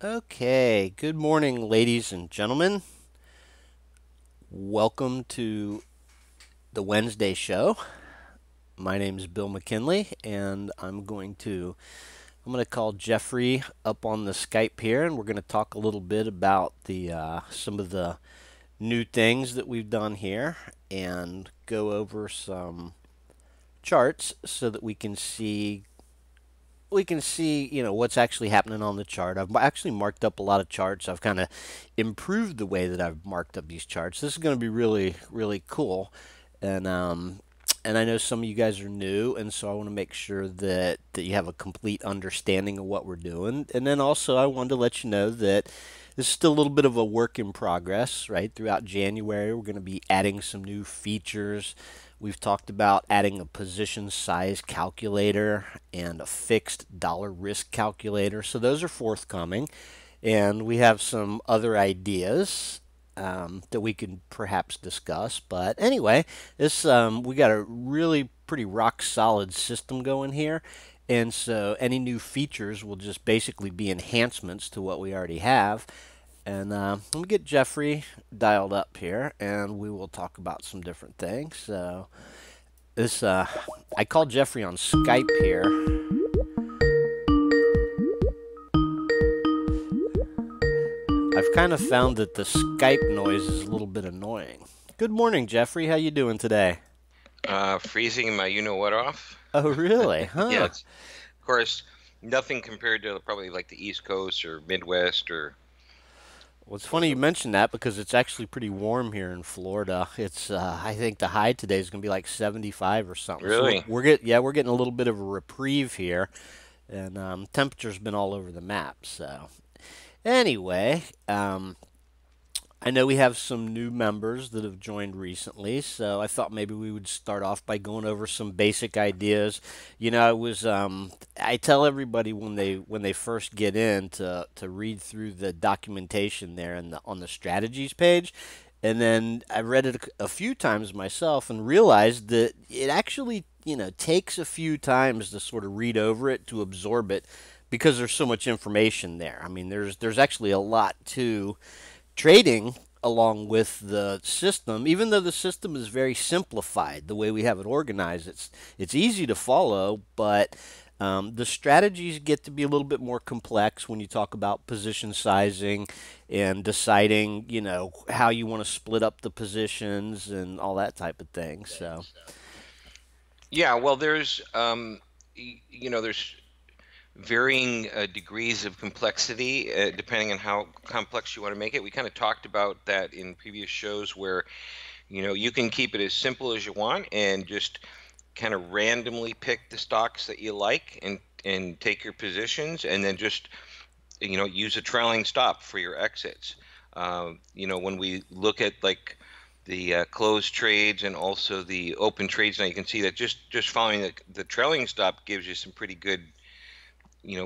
Okay, good morning, ladies and gentlemen. Welcome to the Wednesday show. My name is Bill McKinley, and I'm going to call Jeffrey up on the Skype here, and we're going to talk a little bit about the some of the new things that we've done here, and go over some charts so that we can see what's actually happening on the chart. I've actually marked up a lot of charts. I've kind of improved the way that I've marked up these charts. This is going to be really really cool, and I know some of you guys are new, and so I want to make sure that you have a complete understanding of what we're doing. And then also I wanted to let you know that this is still a little bit of a work in progress, right? Throughout January, we're going to be adding some new features. We've talked about adding a position size calculator and a fixed dollar risk calculator. So those are forthcoming. And we have some other ideas that we can perhaps discuss. But anyway, this we got a really pretty rock solid system going here. And so any new features will just basically be enhancements to what we already have. And let me get Jeffrey dialed up here, and we will talk about some different things. So this, I called Jeffrey on Skype here. I've kind of found that the Skype noise is a little bit annoying. Good morning, Jeffrey. How you doing today? Freezing my you-know-what off. Oh, really? Huh. Yes, of course, nothing compared to probably like the East Coast or Midwest or Well, it's funny you mentioned that because it's actually pretty warm here in Florida. I think the high today is going to be like 75 or something. So really. we're getting a little bit of a reprieve here, and temperature's been all over the map. So anyway, I know we have some new members that have joined recently, so I thought maybe we would start off by going over some basic ideas. I tell everybody when they first get in to read through the documentation there and on the strategies page, and then I read it a few times myself and realized that it actually takes a few times to sort of read over it to absorb it because there's so much information there. I mean, there's actually a lot to trading along with the system. Even though the system is very simplified the way we have it organized, it's easy to follow, but the strategies get to be a little bit more complex when you talk about position sizing and deciding how you want to split up the positions and all that type of thing. So Yeah, well, there's varying degrees of complexity depending on how complex you want to make it. We kind of talked about that in previous shows where you can keep it as simple as you want and just kind of randomly pick the stocks that you like and take your positions and then just use a trailing stop for your exits. When we look at like the closed trades and also the open trades, now you can see that just following the trailing stop gives you some pretty good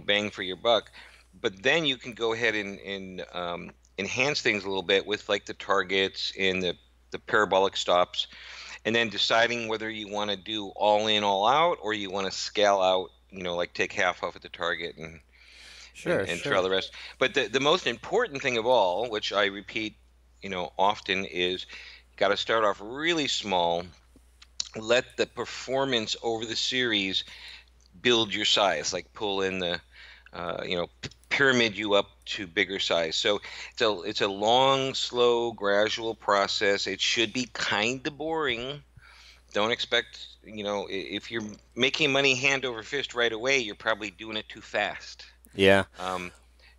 bang for your buck. But then you can go ahead and enhance things a little bit with like the targets and the parabolic stops, and then deciding whether you want to do all in, all out, or you want to scale out, like take half off at the target and sure, trail sure. the rest. But the most important thing of all, which I repeat, often, is you got to start off really small. Let the performance over the series build your size, like pull in the pyramid you up to bigger size. So it's a long, slow, gradual process. It should be kind of boring. Don't expect, if you're making money hand over fist right away, you're probably doing it too fast. Yeah. um,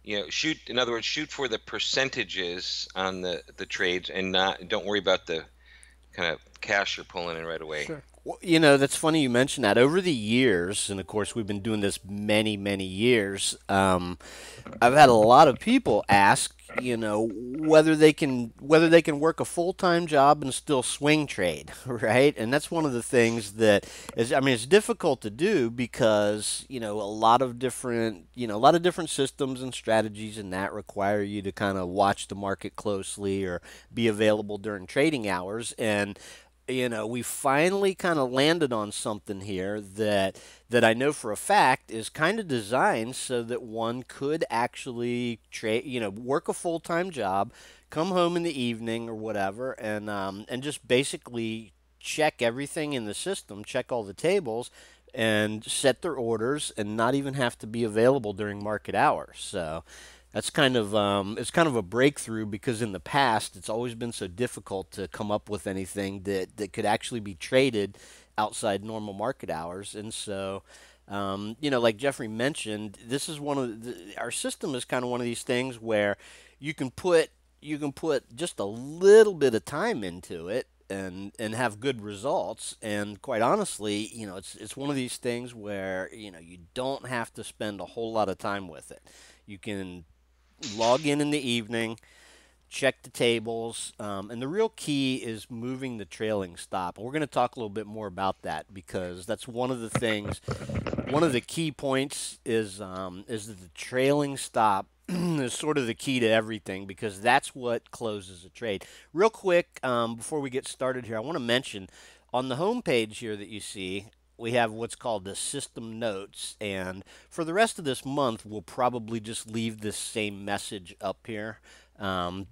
in other words, shoot for the percentages on the trades and don't worry about the kind of cash you're pulling in right away. Sure. Well, that's funny you mentioned that. Over the years, and of course, we've been doing this many, many years. I've had a lot of people ask, whether they can work a full time job and still swing trade, right? And that's one of the things that is, I mean, it's difficult to do because a lot of different systems and strategies and that require you to kind of watch the market closely or be available during trading hours. And we finally kind of landed on something here that I know for a fact is kind of designed so that one could actually work a full-time job, come home in the evening or whatever, and just basically check everything in the system, check all the tables, and set their orders, and not even have to be available during market hours. So that's it's kind of a breakthrough because in the past it's always been so difficult to come up with anything that could actually be traded outside normal market hours. And so, like Jeffrey mentioned, this is our system is kind of one of these things where you can put just a little bit of time into it and have good results. And quite honestly, it's one of these things where you don't have to spend a whole lot of time with it. You can log in the evening, check the tables, and the real key is moving the trailing stop. And we're going to talk a little bit more about that because that's one of the things. One of the key points is that the trailing stop is sort of the key to everything because that's what closes a trade. Real quick, before we get started here, I want to mention on the home page here that you see, we have what's called the system notes. And for the rest of this month, we'll probably just leave this same message up here.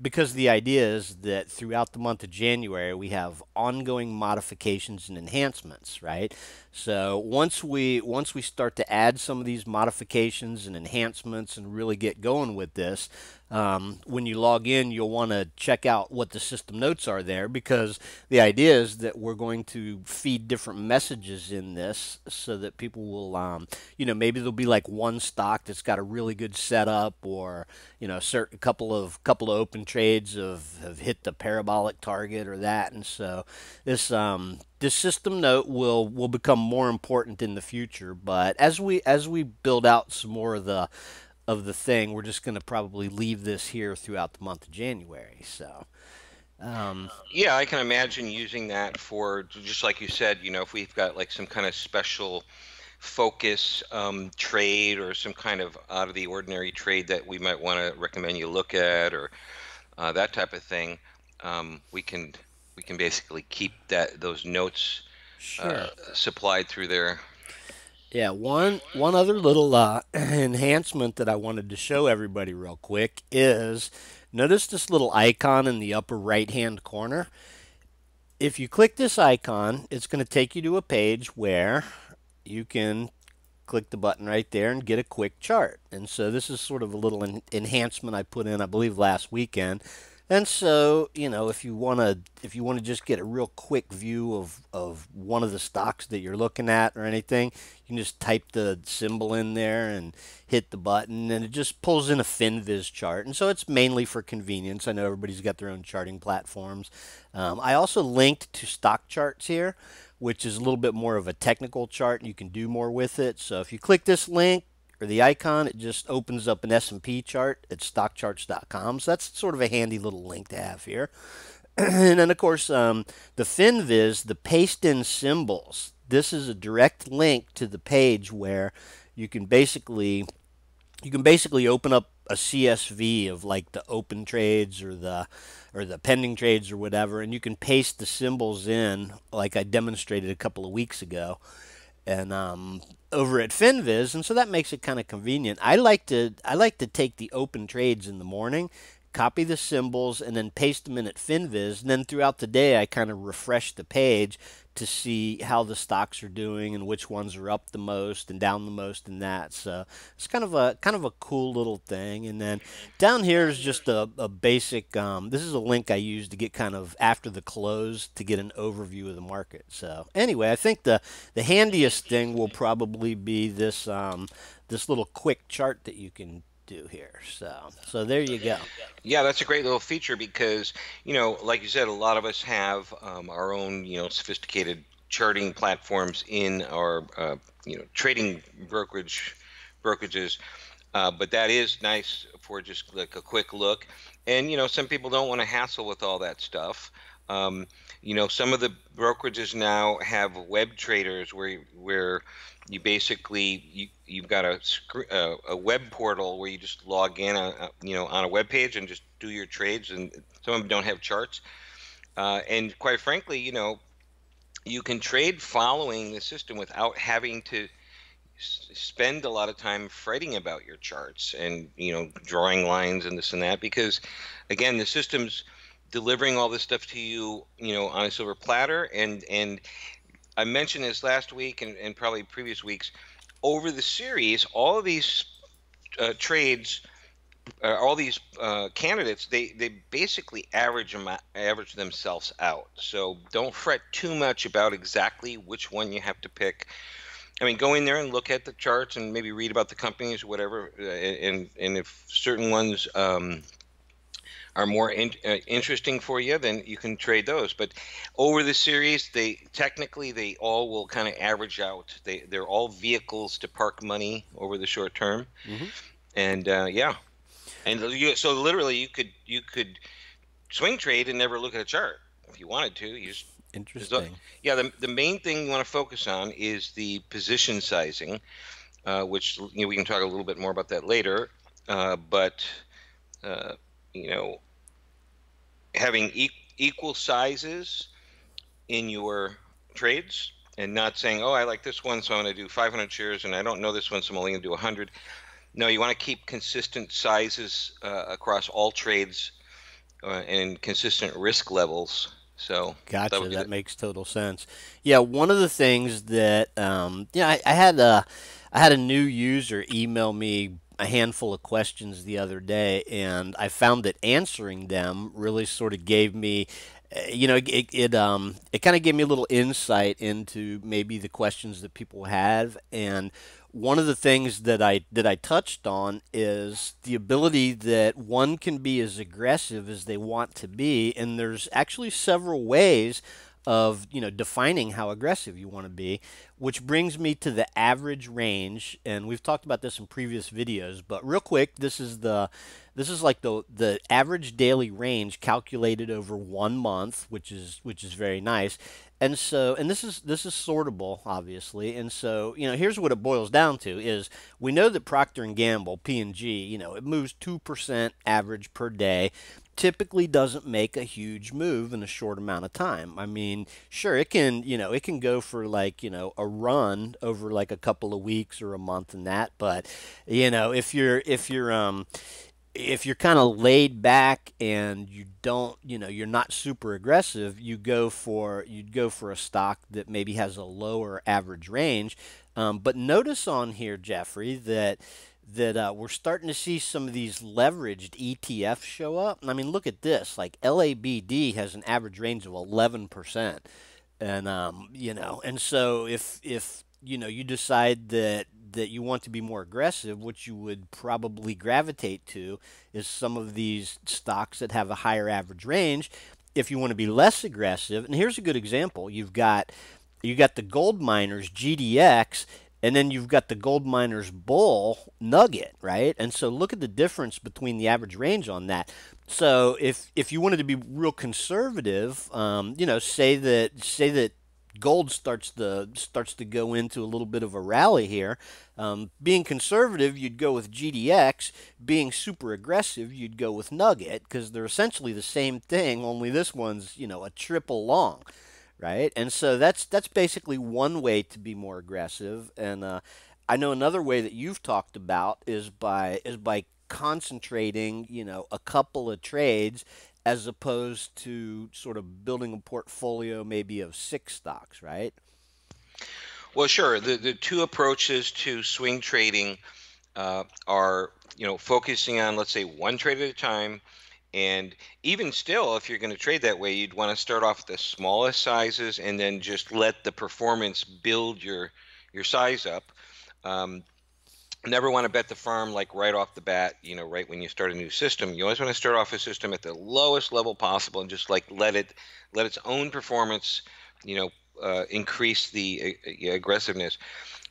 Because the idea is that throughout the month of January, we have ongoing modifications and enhancements, right? So once we start to add some of these modifications and enhancements and really get going with this, when you log in, you'll want to check out what the system notes are there because the idea is that we're going to feed different messages in this so that people will, maybe there'll be like one stock that's got a really good setup, or a certain couple of open trades have hit the parabolic target or that, and so this system note will become more important in the future. But as we build out some more of the thing, we're just going to probably leave this here throughout the month of January. So, Yeah, I can imagine using that for just like you said, if we've got like some kind of special focus trade or some kind of out of the ordinary trade that we might want to recommend you look at, or that type of thing, we can basically keep those notes sure. supplied through there. Yeah, one other little enhancement that I wanted to show everybody real quick is notice this little icon in the upper right hand corner. If you click this icon, it's going to take you to a page where you can click the button right there and get a quick chart. And so this is sort of a little enhancement I put in, I believe, last weekend. And so, if you want to just get a real quick view of one of the stocks that you're looking at or anything, you can just type the symbol in there and hit the button, and it just pulls in a FinViz chart. And so it's mainly for convenience. I know everybody's got their own charting platforms. I also linked to stock charts here, which is a little bit more of a technical chart, and you can do more with it. So if you click this link or the icon, it just opens up an S&P chart at stockcharts.com. So that's sort of a handy little link to have here. And then, of course, the FinViz, the paste in symbols. This is a direct link to the page where you can basically open up a CSV of like the open trades or the pending trades or whatever, and you can paste the symbols in like I demonstrated a couple of weeks ago, and over at FinViz, and so that makes it kind of convenient. I like to take the open trades in the morning, copy the symbols, and then paste them in at FinViz, and then throughout the day I kind of refresh the page to see how the stocks are doing and which ones are up the most and down the most and that. So it's kind of a cool little thing. And then down here is just a basic. This is a link I use to get kind of after the close to get an overview of the market. So anyway, I think the handiest thing will probably be this little quick chart that you can do here. So there you go. Yeah, that's a great little feature because, like you said, a lot of us have our own, sophisticated charting platforms in our, trading brokerages. But that is nice for just like a quick look. And, some people don't want to hassle with all that stuff. Some of the brokerages now have web traders where you basically you've got a web portal where you just log in on a web page and just do your trades, and some of them don't have charts, and quite frankly, you can trade following the system without having to spend a lot of time fretting about your charts and drawing lines and this and that, because again, the system's delivering all this stuff to you, on a silver platter. And I mentioned this last week and probably previous weeks. Over the series, all of these trades, all these candidates, they basically average themselves out. So don't fret too much about exactly which one you have to pick. I mean, go in there and look at the charts and maybe read about the companies or whatever, and if certain ones are more interesting for you, then you can trade those. But over the series, they all will kind of average out. They're all vehicles to park money over the short term, Hmm. and yeah, and so literally you could swing trade and never look at a chart if you wanted to. You just Interesting. yeah, the main thing you want to focus on is the position sizing, which we can talk a little bit more about that later. But uh, you know, having equal sizes in your trades and not saying, oh, I like this one, so I'm going to do 500 shares, and I don't know this one, so I'm only going to do 100. No, you want to keep consistent sizes across all trades and consistent risk levels. So that Gotcha. would be That the makes total sense. Yeah, one of the things that I had a new user email me a handful of questions the other day, and I found that answering them really sort of gave me, it kind of gave me a little insight into maybe the questions that people have. And one of the things that I touched on is the ability that one can be as aggressive as they want to be, and there's actually several ways of defining how aggressive you want to be, which brings me to the average range. And we've talked about this in previous videos, but real quick, this is like the average daily range calculated over 1 month, which is very nice. And this is sortable, obviously. And so, here's what it boils down to is we know that Procter and Gamble, P&G, it moves 2% average per day, typically doesn't make a huge move in a short amount of time. I mean, sure, it can go for like, a run over like a couple of weeks or a month and that, but if you're kind of laid back and you don't, you're not super aggressive, you'd go for a stock that maybe has a lower average range. But notice on here, Jeffrey, that we're starting to see some of these leveraged ETFs show up. I mean, look at this. Like LABD has an average range of 11%. And so if you decide that you want to be more aggressive, what you would probably gravitate to is some of these stocks that have a higher average range. If you want to be less aggressive, and here's a good example, you got the gold miners GDX, and then you've got the gold miners bull nugget, right? And so look at the difference between the average range on that. So if you wanted to be real conservative, say that gold starts to go into a little bit of a rally here. Being conservative, you'd go with GDX. Being super aggressive, you'd go with Nugget, because they're essentially the same thing. Only this one's a triple long, right? And so that's basically one way to be more aggressive. And I know another way that you've talked about is by concentrating, a couple of trades as opposed to sort of building a portfolio maybe of six stocks, right? well, sure. The two approaches to swing trading are focusing on, let's say, one trade at a time. And even still, if you're going to trade that way, you'd want to start off with the smallest sizes and then just let the performance build your size up. Um, Never want to bet the farm like right off the bat, right when you start a new system. You always want to start off a system at the lowest level possible and just like let its own performance, increase the aggressiveness.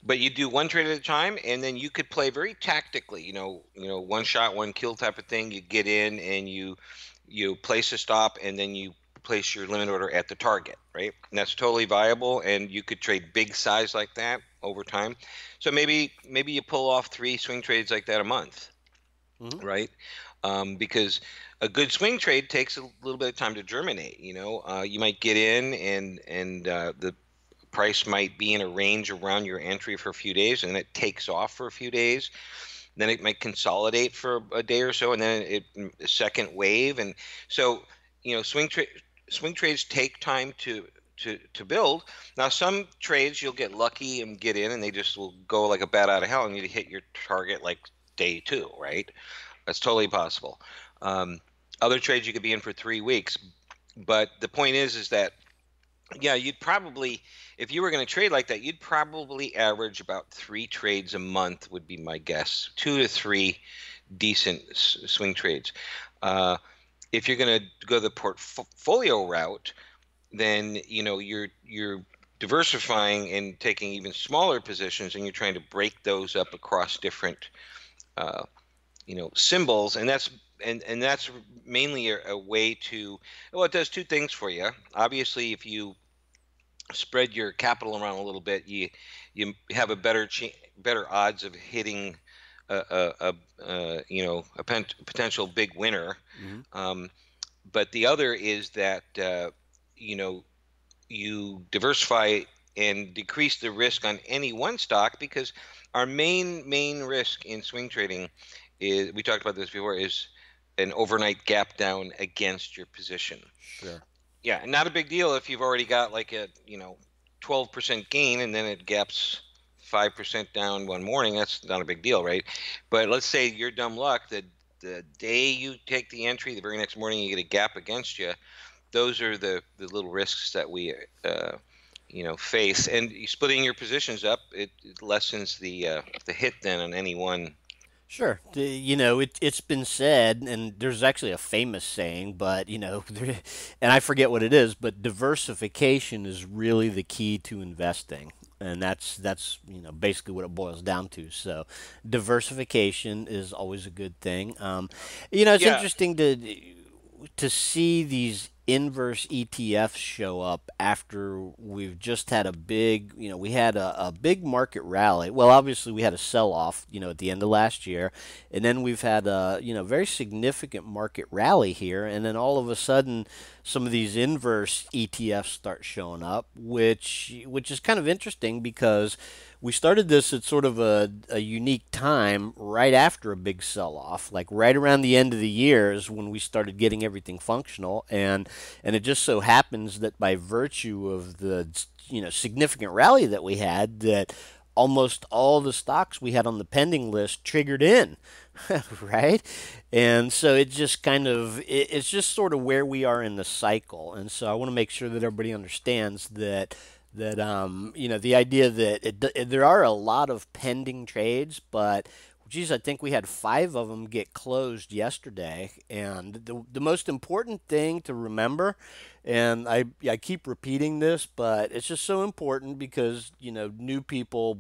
But you do one trade at a time, and then you could play very tactically. One shot, one kill type of thing. You get in and you place a stop, and then you place your limit order at the target, right? And that's totally viable, and you could trade big size like that over time. So maybe you pull off 3 swing trades like that a month, Hmm. right? Because a good swing trade takes a little bit of time to germinate. You might get in and price might be in a range around your entry for a few days, and it takes off for a few days. Then it might consolidate for a day or so, and then a second wave. And so, swing trades take time to build. Now, some trades you'll get lucky and get in, and they just will go like a bat out of hell, and you hit your target like day two, right? That's totally possible. Other trades you could be in for 3 weeks, but the point is that yeah, you'd probably, if you were going to trade like that, you'd probably average about 3 trades a month, would be my guess. 2 to 3 decent swing trades. If you're going to go the portfolio route, then you're diversifying and taking even smaller positions, and you're trying to break those up across different symbols, and that's mainly a way to, well, it does two things for you. Obviously, if you spread your capital around a little bit, you have a better odds of hitting a potential big winner. But the other is that you diversify and decrease the risk on any one stock, because our main risk in swing trading is, we talked about this before, is an overnight gap down against your position. Sure. Yeah, and not a big deal if you've already got like a 12% gain, and then it gaps 5% down one morning. That's not a big deal, right? But let's say you're dumb luck that the day you take the entry, the very next morning you get a gap against you. Those are the little risks that we face. And splitting your positions up, it lessens the hit then on any one. Sure. It's been said, and there's actually a famous saying, but, and I forget what it is, but diversification is really the key to investing. And that's basically what it boils down to. So diversification is always a good thing. It's Yeah. interesting to see these inverse ETFs show up after we've just had a big, we had a big market rally. Well, obviously we had a sell off, at the end of last year, and then we've had a, very significant market rally here, and then all of a sudden some of these inverse ETFs start showing up, which is kind of interesting because we started this at sort of a unique time right after a big sell-off, like right around the end of the year is when we started getting everything functional, and it just so happens that by virtue of the significant rally that we had, that almost all the stocks we had on the pending list triggered in, right? And so it just it's just sort of where we are in the cycle. And so I want to make sure that everybody understands that the idea that there are a lot of pending trades, but geez, I think we had 5 of them get closed yesterday. And the most important thing to remember, and I keep repeating this, but it's just so important because new people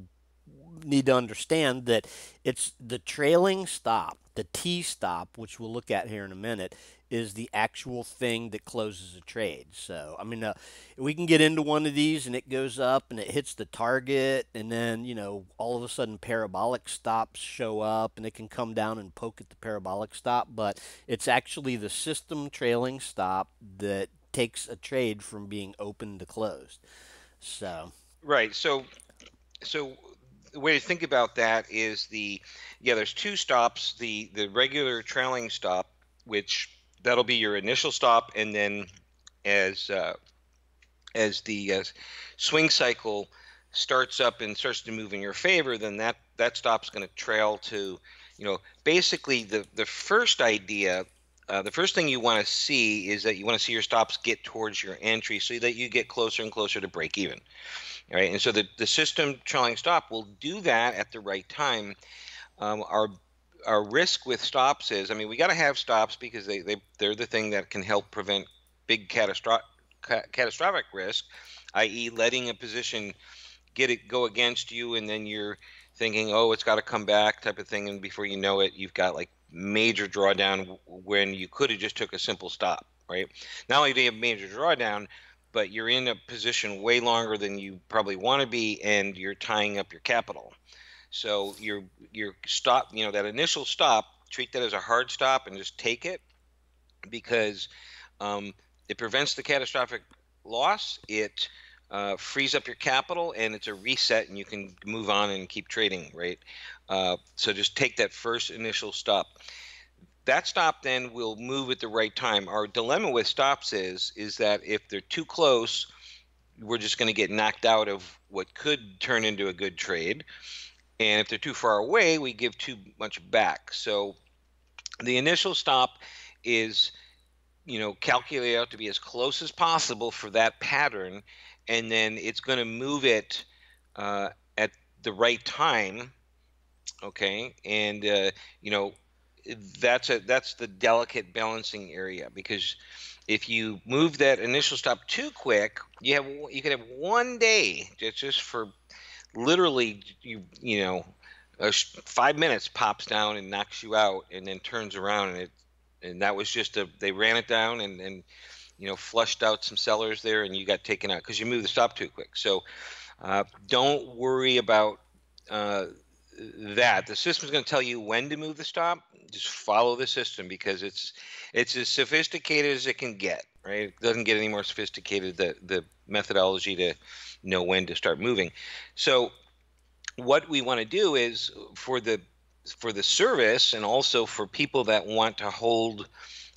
need to understand that it's the trailing stop, the T stop, which we'll look at here in a minute, is the actual thing that closes a trade. So, I mean, we can get into one of these and it goes up and it hits the target, and then, all of a sudden parabolic stops show up and it can come down and poke at the parabolic stop, but it's actually the system trailing stop that takes a trade from being open to closed. So, Right. So the way to think about that is there's two stops, the regular trailing stop, which that'll be your initial stop, and then as the swing cycle starts up and starts to move in your favor, then that stop's going to trail to, basically the first idea. The first thing you want to see is that you want to see your stops get towards your entry so that you get closer and closer to break even. All right, and so the system trailing stop will do that at the right time. Our risk with stops is, I mean, we got to have stops because they're the thing that can help prevent big catastrophic risk, i.e., letting a position go against you, and then you're thinking, oh, it's got to come back, type of thing, and before you know it, you've got like major drawdown when you could have just took a simple stop, right? Not only do you have major drawdown, but you're in a position way longer than you probably want to be, and you're tying up your capital. So your stop, that initial stop, treat that as a hard stop and just take it, because it prevents the catastrophic loss. It frees up your capital, and it's a reset, and you can move on and keep trading, right? So just take that first initial stop. That stop then will move at the right time. Our dilemma with stops is that if they're too close, we're just going to get knocked out of what could turn into a good trade. And if they're too far away, we give too much back. So the initial stop is, calculate out to be as close as possible for that pattern, and then it's going to move it at the right time. Okay, and that's the delicate balancing area, because if you move that initial stop too quick, you could have one day just for literally, 5 minutes pops down and knocks you out, and then turns around, and that was just they ran it down, and flushed out some sellers there, and you got taken out because you moved the stop too quick. So don't worry about that. The system's going to tell you when to move the stop. Just follow the system, because it's as sophisticated as it can get, right? It doesn't get any more sophisticated, the methodology to know when to start moving. So what we want to do is, for the service, and also for people that want to hold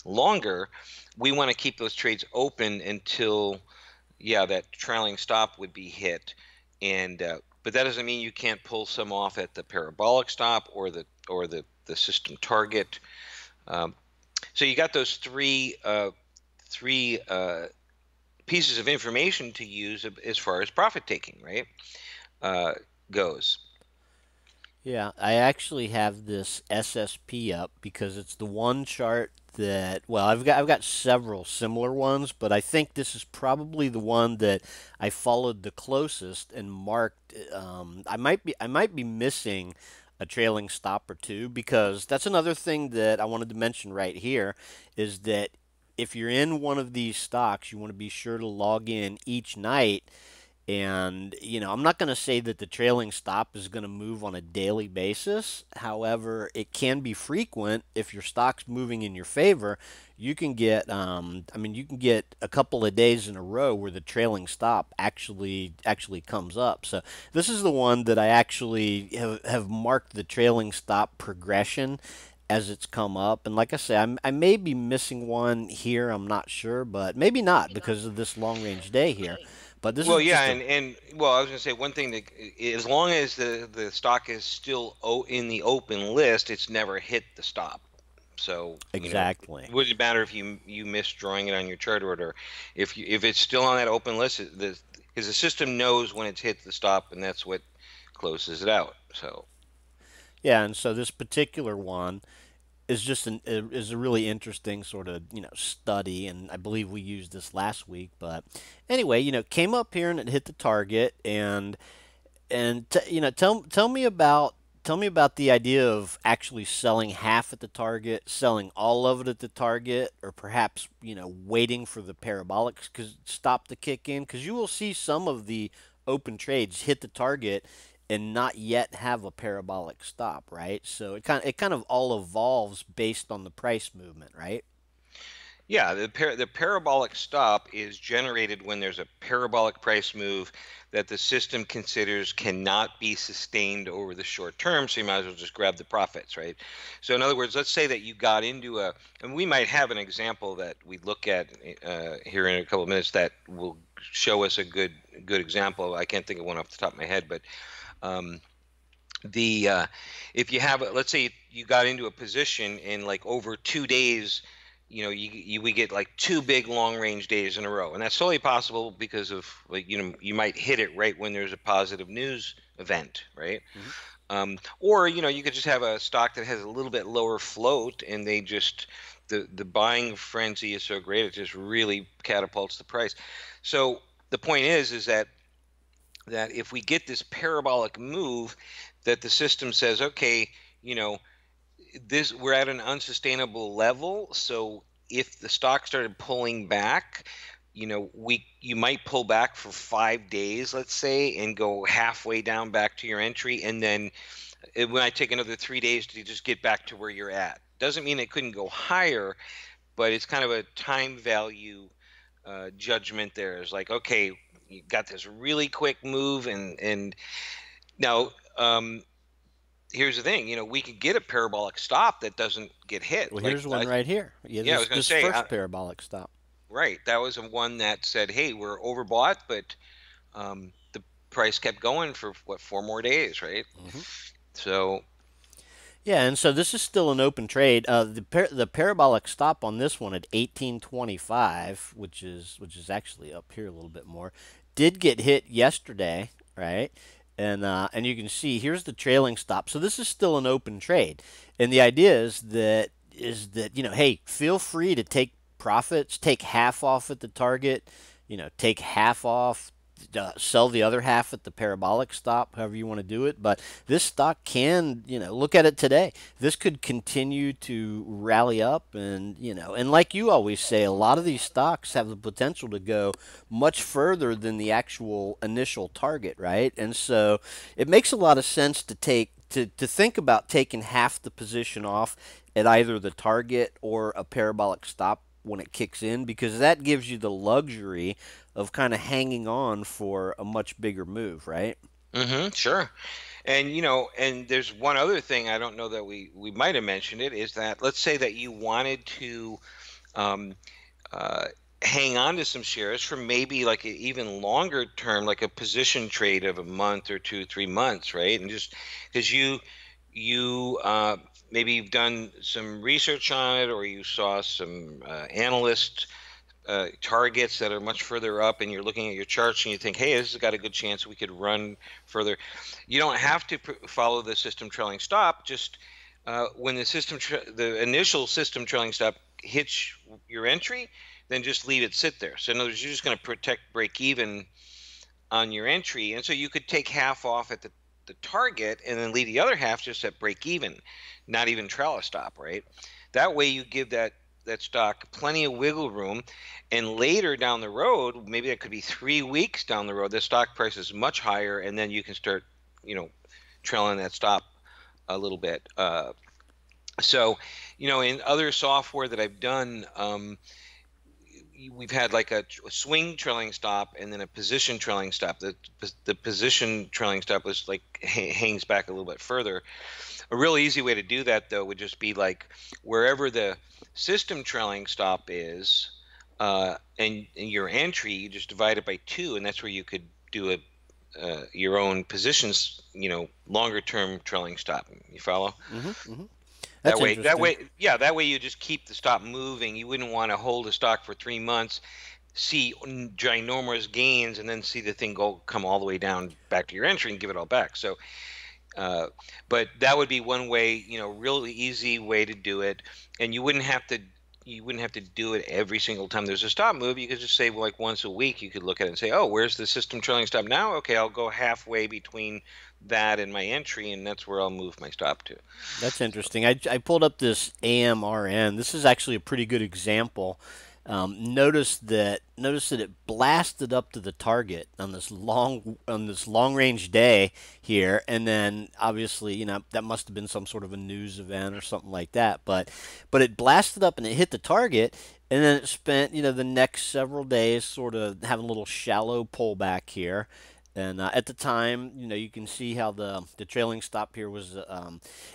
longer, we want to keep those trades open until, that trailing stop would be hit. And but that doesn't mean you can't pull some off at the parabolic stop or the system target. So you got those three pieces of information to use as far as profit taking, right? Goes. Yeah, I actually have this SSP up because it's the one chart that, well, I've got several similar ones, but I think this is probably the one that I followed the closest and marked. I might be missing a trailing stop or two, because that's another thing that I wanted to mention right here, is that if you're in one of these stocks, you want to be sure to log in each night. And, I'm not going to say that the trailing stop is going to move on a daily basis. However, it can be frequent. If your stock's moving in your favor, you can get, you can get a couple of days in a row where the trailing stop actually comes up. So this is the one that I actually have marked the trailing stop progression as it's come up. And like I say, I may be missing one here. I'm not sure, but maybe not because of this long range day here. But this is Well, yeah, just a and well, I was going to say one thing that, as long as the stock is still in the open list, it's never hit the stop. So, exactly. it wouldn't matter if you miss drawing it on your chart order. If it's still on that open list, because the system knows when it's hit the stop, and that's what closes it out. So, Yeah, and so this particular one is just is a really interesting sort of study, and I believe we used this last week. But anyway, came up here and it hit the target, and tell me about the idea of actually selling half at the target, selling all of it at the target, or perhaps waiting for the parabolic stop to kick in, because you will see some of the open trades hit the target and not yet have a parabolic stop, right? So it kind of all evolves based on the price movement, right? yeah, the parabolic stop is generated when there's a parabolic price move that the system considers cannot be sustained over the short term, so you might as well just grab the profits, right? So in other words, let's say that you got into and we might have an example that we look at here in a couple of minutes that will show us a good example. I can't think of one off the top of my head, but um, the if you have, let's say you got into a position, and like over 2 days, we get like two big long range days in a row, and that's totally possible because of, like, you might hit it right when there's a positive news event, right? Hmm. Or you could just have a stock that has a little bit lower float, and they just, the buying frenzy is so great, it just really catapults the price. So the point is that if we get this parabolic move, that the system says, okay, you know, we're at an unsustainable level. So if the stock started pulling back, you might pull back for 5 days, let's say, and go halfway down back to your entry, and then it might take another 3 days to just get back to where you're at. Doesn't mean it couldn't go higher, but it's kind of a time value judgment there. Is like, okay, you got this really quick move, and now here's the thing, we could get a parabolic stop that doesn't get hit. Well, Like here's one right here. Yeah, yeah, I this was going to this say, first parabolic stop. right, that was a one that said, hey, we're overbought, but the price kept going for what, 4 more days, right? Hmm. So Yeah, and so this is still an open trade. The parabolic stop on this one at 1825, which is actually up here a little bit more, did get hit yesterday, right? And you can see here's the trailing stop. So this is still an open trade, and the idea is that hey, feel free to take profits, take half off at the target, take half off, sell the other half at the parabolic stop, however you want to do it. But this stock can, look at it today. This could continue to rally up, and like you always say, a lot of these stocks have the potential to go much further than the actual initial target, right? And so it makes a lot of sense to think about taking half the position off at either the target or a parabolic stop when it kicks in, because that gives you the luxury of kind of hanging on for a much bigger move, right? sure. And and there's one other thing, I don't know that we might have mentioned it, is that let's say that you wanted to um, uh, hang on to some shares for maybe like an even longer term, like a position trade of a month or 2, 3 months, right? And just because you maybe you've done some research on it, or you saw some analyst targets that are much further up, and you're looking at your charts and you think, hey, this has got a good chance we could run further. You don't have to follow the system trailing stop. Just when the initial system trailing stop hits your entry, then just leave it sit there. So in other words, you're just going to protect break even on your entry, and so you could take half off at the target and then leave the other half just at break even, not even trail a stop, right? That way you give that stock plenty of wiggle room, and later down the road, maybe that could be 3 weeks down the road, the stock price is much higher, and then you can start, trailing that stop a little bit. So, in other software that I've done, we've had like a swing trailing stop and then a position trailing stop. The position trailing stop was like hangs back a little bit further. A real easy way to do that, though, would just be like wherever the system trailing stop is, and your entry, you just divide it by 2, and that's where you could do your own positions, longer term trailing stop. You follow? Hmm. Hmm. That That's way, interesting. yeah, that way you just keep the stop moving. You wouldn't want to hold a stock for 3 months, see ginormous gains, and then see the thing come all the way down back to your entry and give it all back. So, but that would be one way, really easy way to do it, and you wouldn't have to do it every single time there's a stop move. You could just say, well, like once a week, you could look at it and say, oh, where's the system trailing stop now? Okay, I'll go halfway between that and my entry, and that's where I'll move my stop to. That's interesting. I pulled up this AMRN. This is actually a pretty good example. Notice that it blasted up to the target on this long range day here, and then obviously that must have been some sort of a news event or something like that. But it blasted up and it hit the target, and then it spent the next several days sort of having a little shallow pullback here. And at the time, you can see how the trailing stop here was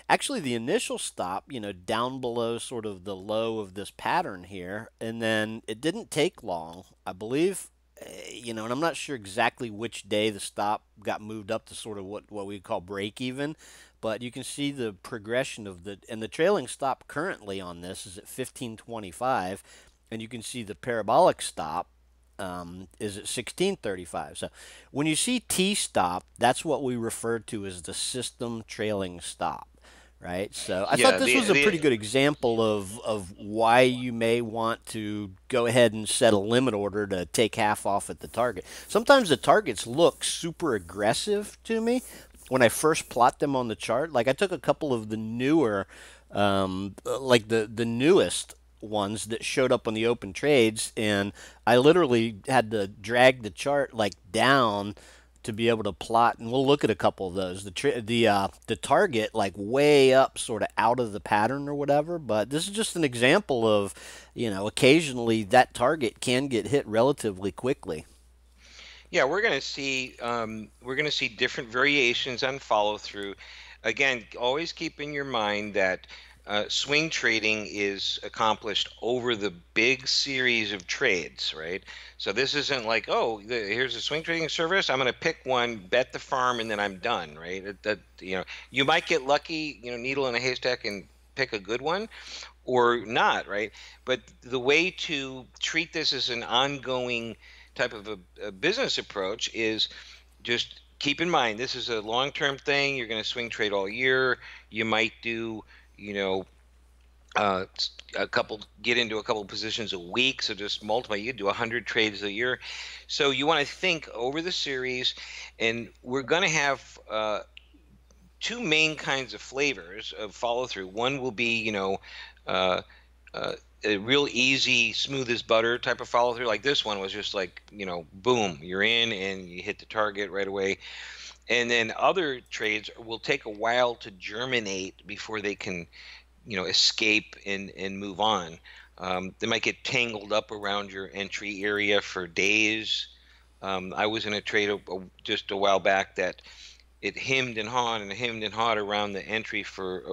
actually the initial stop, down below sort of the low of this pattern here. And then it didn't take long, I believe, and I'm not sure exactly which day the stop got moved up to sort of what we call break even. But you can see the progression and the trailing stop currently on this is at 1525. And you can see the parabolic stop is at 1635. So when you see T stop, that's what we refer to as the system trailing stop, right? So I thought Yeah, this the was a the pretty good example of why you may want to go ahead and set a limit order to take half off at the target. Sometimes the targets look super aggressive to me when I first plot them on the chart. Like I took a couple of the newer, like the newest ones that showed up on the open trades, and I literally had to drag the chart like down to be able to plot, and we'll look at a couple of those. The target like way up, sort of out of the pattern or whatever. But this is just an example of, occasionally that target can get hit relatively quickly. Yeah, we're going to see different variations on follow through. Again, always keep in your mind that swing trading is accomplished over the big series of trades, right? So this isn't like, oh, here's a swing trading service. I'm going to pick one, bet the farm, and then I'm done, right? You might get lucky, needle in a haystack and pick a good one, or not, right? But the way to treat this as an ongoing type of a business approach is just keep in mind this is a long-term thing. You're going to swing trade all year. You might do, you know, uh, get into a couple positions a week. So just multiply. You do 100 trades a year. So you want to think over the series, and we're going to have two main kinds of flavors of follow through. One will be, uh, uh, a real easy, smooth as butter type of follow through. Like this one was just like, boom, you're in and you hit the target right away. And then other trades will take a while to germinate before they can, escape and move on. They might get tangled up around your entry area for days. I was in a trade just a while back that it hemmed and hawed around the entry for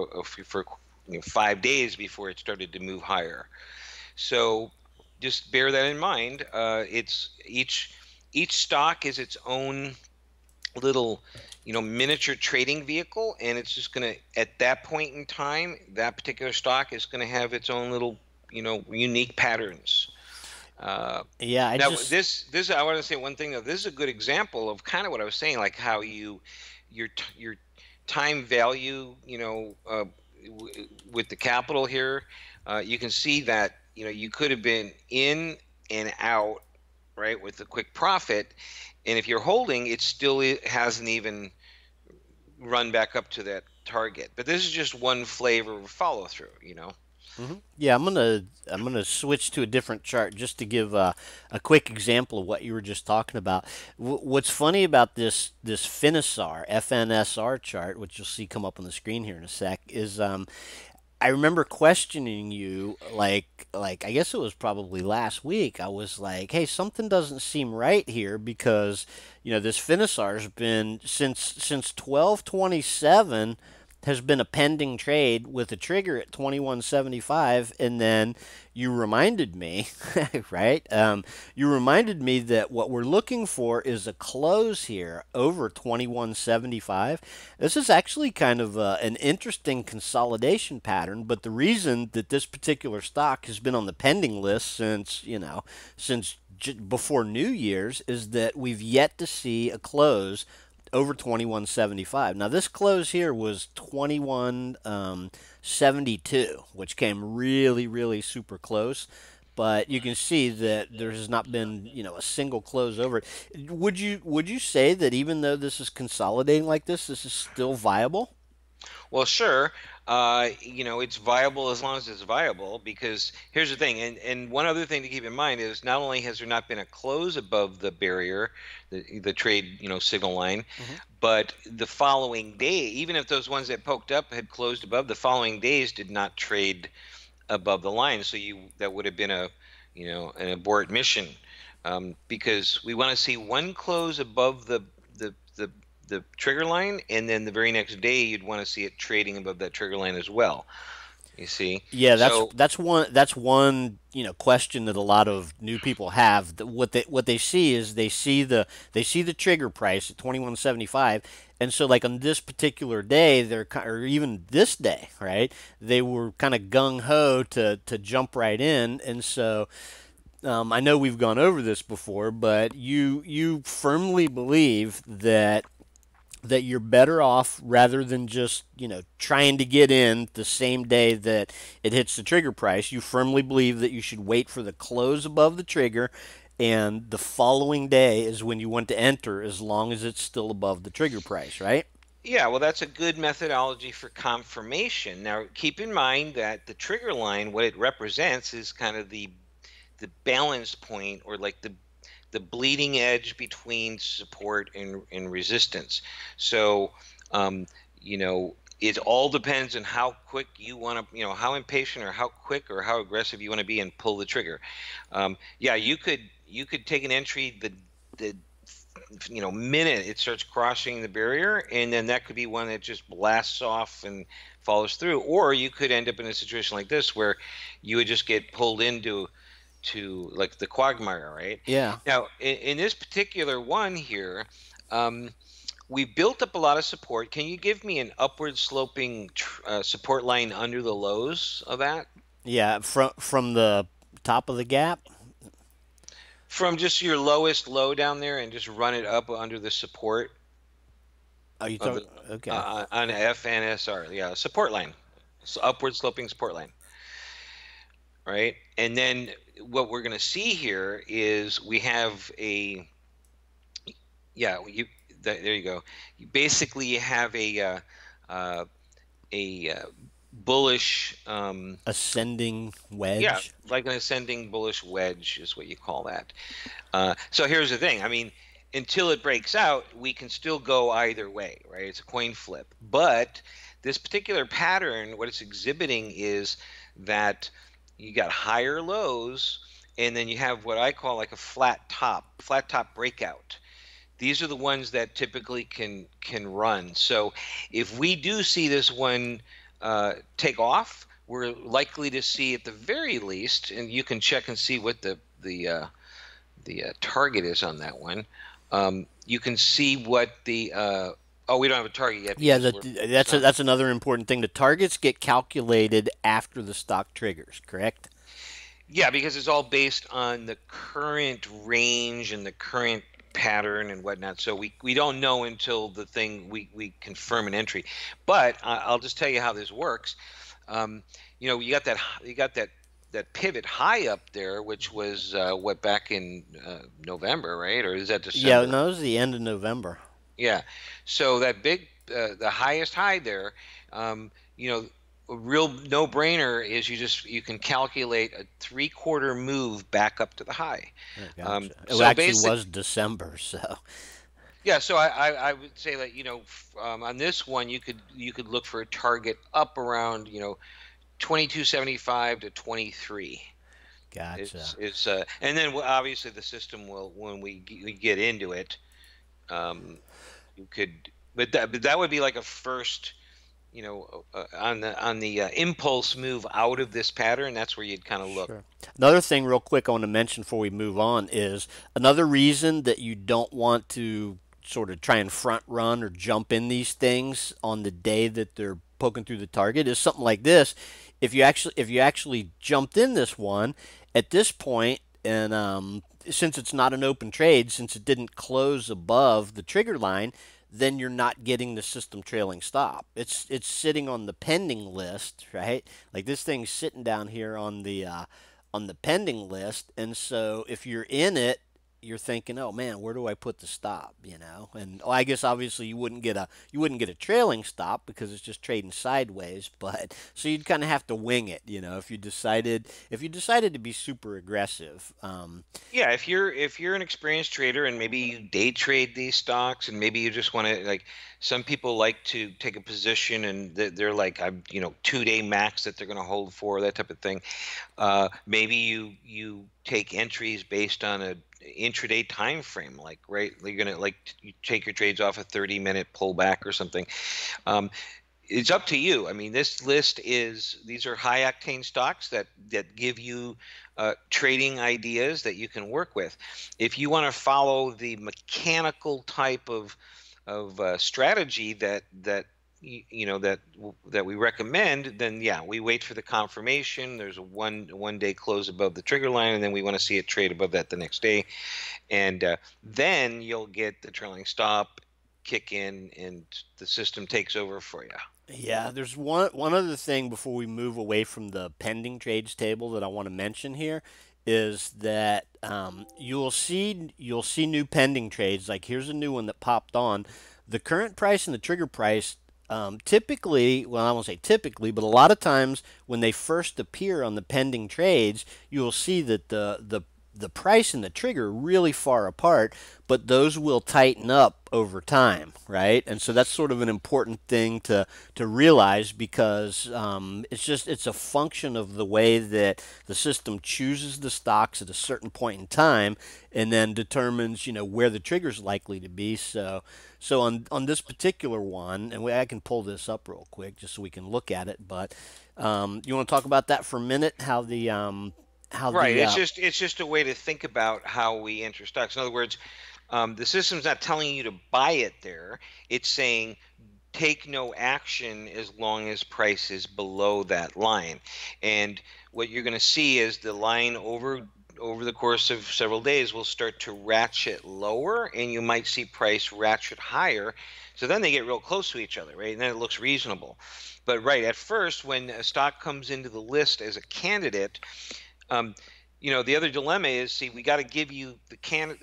5 days before it started to move higher. So just bear that in mind. It's each stock is its own little, miniature trading vehicle, and it's just going to, at that point in time, that particular stock is going to have its own little, unique patterns. Uh, Yeah, I Now, just this I want to say one thing though. This is a good example of kind of what I was saying, like how your time value, with the capital here. You can see that you could have been in and out, right, with a quick profit, and if you're holding, it hasn't even run back up to that target. But this is just one flavor of follow through. Yeah, I'm gonna switch to a different chart just to give a quick example of what you were just talking about. What's funny about this FNSR chart, which you'll see come up on the screen here in a sec, is I remember questioning you like I guess it was probably last week. I was like, "Hey, something doesn't seem right here because this Finisar's been since 1227 has been a pending trade with a trigger at 2175, and then you reminded me, right? You reminded me that what we're looking for is a close here over 2175. This is actually kind of an interesting consolidation pattern, but the reason that this particular stock has been on the pending list since before New Year's is that we've yet to see a close over 2175. Now this close here was 2172, which came really super close. But you can see that there has not been, a single close over it. Would you say that even though this is consolidating like this is still viable? Well, sure. It's viable as long as it's viable, because here's the thing, and one other thing to keep in mind is not only has there not been a close above the barrier, the trade, signal line, Hmm. but the following day, even if those ones that poked up had closed above, the following days did not trade above the line. So that would have been an abort mission, because we want to see one close above the the the trigger line, and then the very next day you'd want to see it trading above that trigger line as well. You see, Yeah, that's so that's one that's one question that a lot of new people have. What they see is they see the trigger price at 2175, and so like on this particular day, or even this day, right? They were kind of gung ho to jump right in, and so I know we've gone over this before, but you firmly believe that you're better off rather than just trying to get in the same day that it hits the trigger price. You firmly believe that you should wait for the close above the trigger, and the following day is when you want to enter, as long as it's still above the trigger price, right? yeah, well, that's a good methodology for confirmation. Now, keep in mind that the trigger line, what it represents, is kind of the balance point, or like the bleeding edge between support and resistance. So, um, it all depends on how quick you want to, how impatient or how quick or how aggressive you want to be and pull the trigger. Yeah, you could take an entry the minute it starts crossing the barrier, and then that could be one that just blasts off and follows through. Or you could end up in a situation like this where you would just get pulled into like the quagmire, right? Yeah. Now, in this particular one here, we built up a lot of support. Can you give me an upward sloping support line under the lows of that? Yeah, from the top of the gap. From just your lowest low down there and just run it up under the support Are you of talking? the Okay. on FNSR, yeah, support line, so upward sloping support line, right? And then what we're going to see here is we have a yeah, there you go. Basically, you have uh, a bullish, Ascending yeah, wedge. like an ascending bullish wedge is what you call that. So here's the thing. I mean, until it breaks out, we can still go either way, right? It's a coin flip. But this particular pattern, what it's exhibiting is that you got higher lows, and then you have what I call like a flat top breakout. These are the ones that typically can run. So if we do see this one take off, we're likely to see at the very least, and you can check and see what the target is on that one. You can see what the oh, we don't have a target yet Yeah, because it's not. that's another important thing. The targets get calculated after the stock triggers, correct? Yeah, because it's all based on the current range and the current pattern and whatnot. So we don't know until the thing we confirm an entry. But I'll just tell you how this works. You got that pivot high up there, which was what, back in November, right? Or is that Yeah, December? no, it was the end of November. Yeah. So that big, the highest high there, you know, a real no-brainer is you can calculate a three-quarter move back up to the high. Oh, gotcha. It So actually basic, was December, so yeah. So I would say that on this one you could look for a target up around 2275 to 23 gotcha. is and then obviously the system will, when we get into it, um, you could, but that would be like a first, on the impulse move out of this pattern. That's where you'd kind of look. Sure. Another thing, real quick, I want to mention before we move on is another reason that you don't want to sort of try and front run or jump in these things on the day that they're poking through the target is something like this. If you actually jumped in this one at this point, and since it's not an open trade, since it didn't close above the trigger line, then you're not getting the system trailing stop. It's sitting on the pending list, right? Like this thing's sitting down here on the pending list, and so if you're in it, you're thinking, oh man, where do I put the stop? And I guess obviously you wouldn't get a trailing stop because it's just trading sideways, but so you'd kind of have to wing it, if you decided to be super aggressive. Yeah, if you're an experienced trader and maybe you day trade these stocks, and maybe you just want to, like, some people like to take a position and they're like, I'm 2-day max that they're going to hold for, that type of thing. Maybe you take entries based on a intraday time frame, like, right, you're gonna, like, you take your trades off a 30-minute pullback or something. Um, it's up to you. I mean, these are high octane stocks that give you trading ideas that you can work with. If you want to follow the mechanical type of strategy that we recommend, then yeah, we wait for the confirmation. There's a one day close above the trigger line, and then we want to see it trade above that the next day, and then you'll get the trailing stop kick in, and the system takes over for you. Yeah, there's one other thing before we move away from the pending trades table that I want to mention here is that you'll see new pending trades. Like here's a new one that popped on. The current price and the trigger price typically, well, I won't say typically, but a lot of times when they first appear on the pending trades, you will see that the the price and the trigger are really far apart, but those will tighten up over time, right? And so that's sort of an important thing to realize because it's a function of the way that the system chooses the stocks at a certain point in time, and then determines where the trigger is likely to be. So on this particular one, and I can pull this up real quick just so we can look at it. But you want to talk about that for a minute? How Right. the It's just a way to think about how we enter stocks. In other words, the system's not telling you to buy it there. It's saying take no action as long as price is below that line. And what you're going to see is the line over the course of several days will start to ratchet lower, and you might see price ratchet higher. So then they get real close to each other, right? And then it looks reasonable. But right at first, when a stock comes into the list as a candidate, um, the other dilemma is, see, we got to give you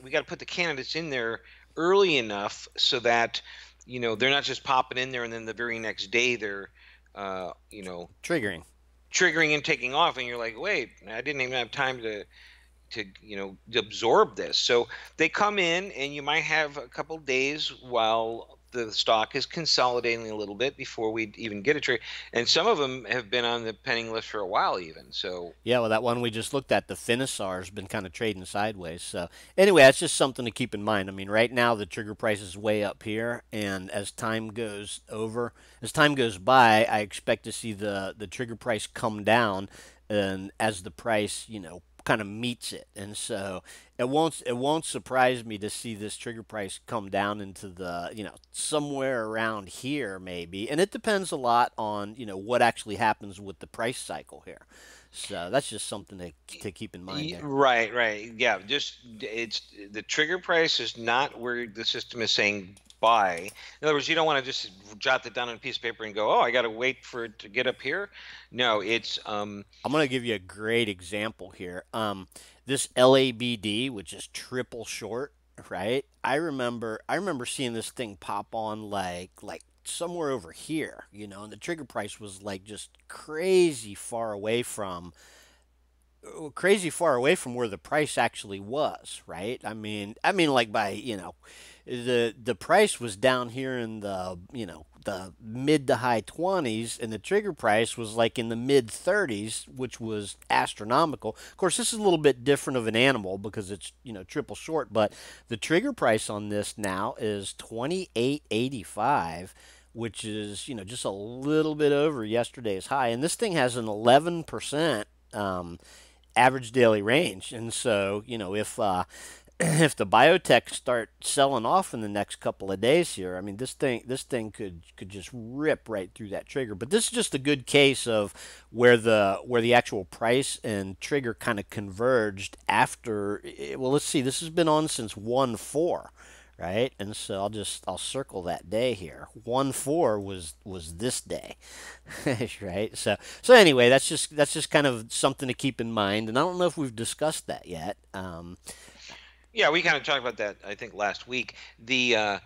we got to put the candidates in there early enough so that they're not just popping in there and then the very next day they're uh, you know triggering? triggering and taking off, and you're like, wait, I didn't even have time to absorb this. So they come in, and you might have a couple days while the stock is consolidating a little bit before we even get a trade. And some of them have been on the pending list for a while, even. So Yeah, well, that one we just looked at, the FNSR, has been kind of trading sideways. So anyway, that's just something to keep in mind. I mean, right now the trigger price is way up here, and as time goes by, I expect to see the trigger price come down, and as the price, kind of meets it. And so it won't surprise me to see this trigger price come down into the, somewhere around here maybe. And it depends a lot on, what actually happens with the price cycle here. So that's just something to keep in mind there. right, right, yeah. Just it's the trigger price is not where the system is saying buy. In other words, you don't want to just jot that down on a piece of paper and go, oh, I got to wait for it to get up here. No, it's I'm going to give you a great example here. This LABD, which is triple short, right? I remember seeing this thing pop on like somewhere over here, and the trigger price was like just crazy far away from where the price actually was, right? I mean, like by the price was down here in the mid to high 20s, and the trigger price was like in the mid 30s, which was astronomical. Of course, this is a little bit different of an animal because it's triple short, but the trigger price on this now is 28.85, which is just a little bit over yesterday's high, and this thing has an 11% average daily range. And so, if the biotech start selling off in the next couple of days here, I mean, this thing could just rip right through that trigger. But this is just a good case of where the actual price and trigger kind of converged after. Well, let's see. This has been on since 1/4, right? And so I'll circle that day here. 1/4 was this day, right? So anyway, that's just kind of something to keep in mind. And I don't know if we've discussed that yet. Yeah, we kind of talked about that, I think, last week. Uh,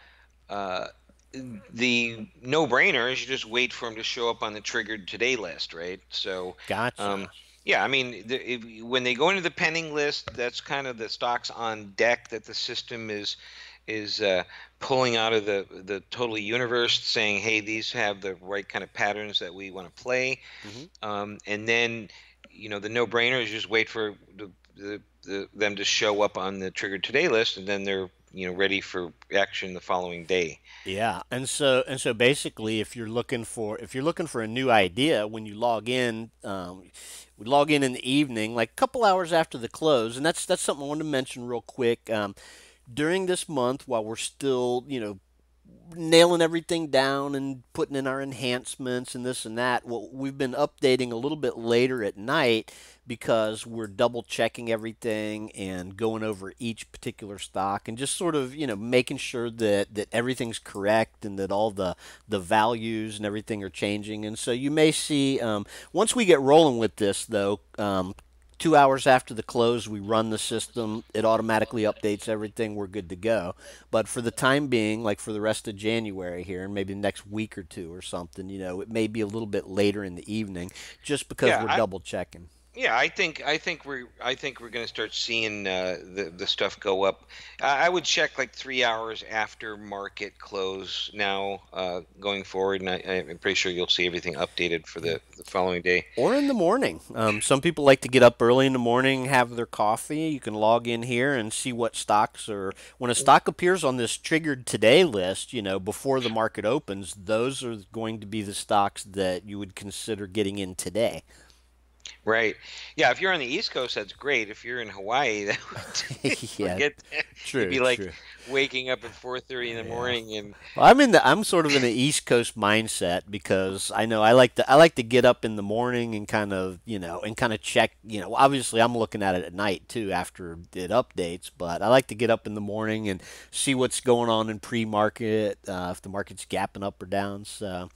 the no-brainer is you just wait for them to show up on the triggered today list, right? So, Gotcha. yeah, I mean, when they go into the pending list, that's kind of the stocks on deck that the system is pulling out of the total universe, saying, hey, these have the right kind of patterns that we want to play. Hmm. And then, the no-brainer is just wait for them to show up on the triggered today list, and then they're ready for action the following day. Yeah, and so basically, if you're looking for a new idea when you log in, we log in the evening, like a couple hours after the close, and that's something I wanted to mention real quick. During this month, while we're still, nailing everything down and putting in our enhancements and this and that. Well, we've been updating a little bit later at night because we're double checking everything and going over each particular stock and just sort of, making sure that everything's correct and that all the values and everything are changing. And so you may see, once we get rolling with this, though, 2 hours after the close, we run the system. It automatically updates everything. We're good to go. But for the time being, like for the rest of January here, and maybe the next week or two or something, it may be a little bit later in the evening just because Yeah, we're I double checking. Yeah, I think we're going to start seeing the stuff go up. I would check like 3 hours after market close now, going forward, and I'm pretty sure you'll see everything updated for the following day. Or in the morning. Some people like to get up early in the morning, have their coffee. You can log in here and see what stocks are. When a stock appears on this triggered today list, before the market opens, those are going to be the stocks that you would consider getting in today. Right. Yeah, if you're on the East Coast, that's great. If you're in Hawaii, that would Yeah, forget that. You'd true, be like true. waking up at 4:30 in the Yeah. morning and Well, I'm sort of in the East Coast mindset because I know I like to get up in the morning and kind of check, obviously I'm looking at it at night too after it updates, but I like to get up in the morning and see what's going on in pre-market, if the market's gapping up or down. So,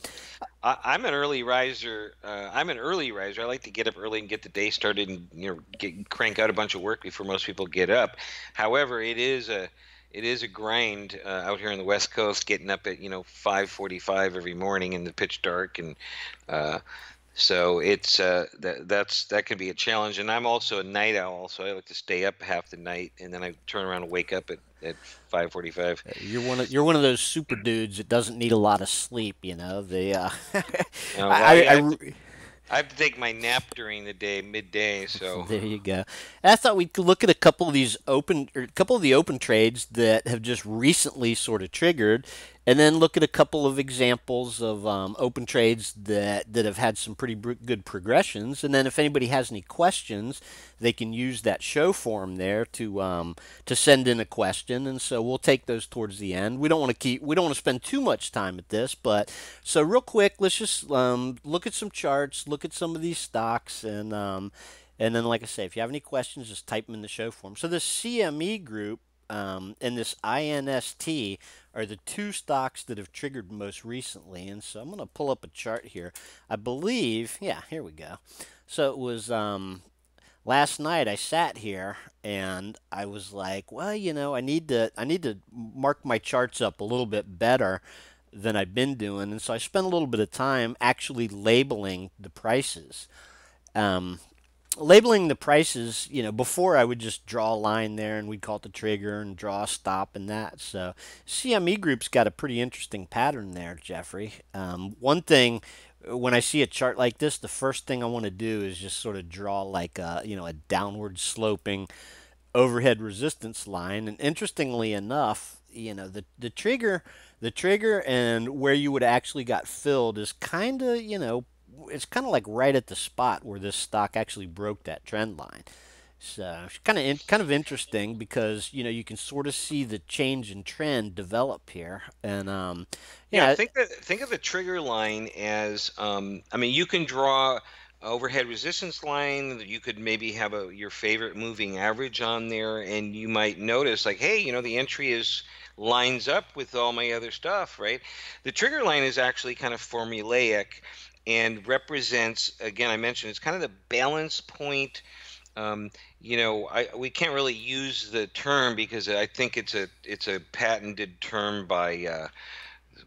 I'm an early riser. I'm an early riser. I like to get up early and get the day started and crank out a bunch of work before most people get up. However, it is a grind out here on the West Coast, getting up at 5:45 every morning in the pitch dark, and uh, so that can be a challenge. And I'm also a night owl, so I like to stay up half the night, and then I turn around and wake up at 5:45. you're one of those super dudes that doesn't need a lot of sleep, Well, I, yeah, I I have to take my nap during the day, midday, so. There you go. And I thought we could look at a couple of these open, or a couple of the open trades that have just recently sort of triggered, and then look at a couple of examples of open trades that have had some pretty good progressions. And then if anybody has any questions, they can use that show form there to send in a question. And so we'll take those towards the end. We don't want to spend too much time at this, but so real quick, let's just look at some charts, look at some of these stocks, and then, like I say, if you have any questions, just type them in the show form. So this CME group and this INST are the two stocks that have triggered most recently. And so I'm going to pull up a chart here. I believe, yeah, here we go. So it was last night I sat here and I was like, well, I need to mark my charts up a little bit better than I've been doing. And so I spent a little bit of time actually labeling the prices. Um, Labeling the prices, before I would just draw a line there and we'd call it the trigger and draw a stop and that. So CME Group's got a pretty interesting pattern there, Jeffrey. One thing, when I see a chart like this, the first thing I want to do is just sort of draw like a downward sloping overhead resistance line. And interestingly enough, the trigger and where you would actually got filled is it's kind of like right at the spot where this stock actually broke that trend line. So it's kind of interesting because you can sort of see the change in trend develop here, and Yeah, yeah, think of the trigger line as, I mean, you can draw a overhead resistance line. You could maybe have your favorite moving average on there, and you might notice like, hey, the entry is lines up with all my other stuff, right? The trigger line is actually kind of formulaic and represents, again, I mentioned it's kind of the balance point. We can't really use the term because I think it's a patented term by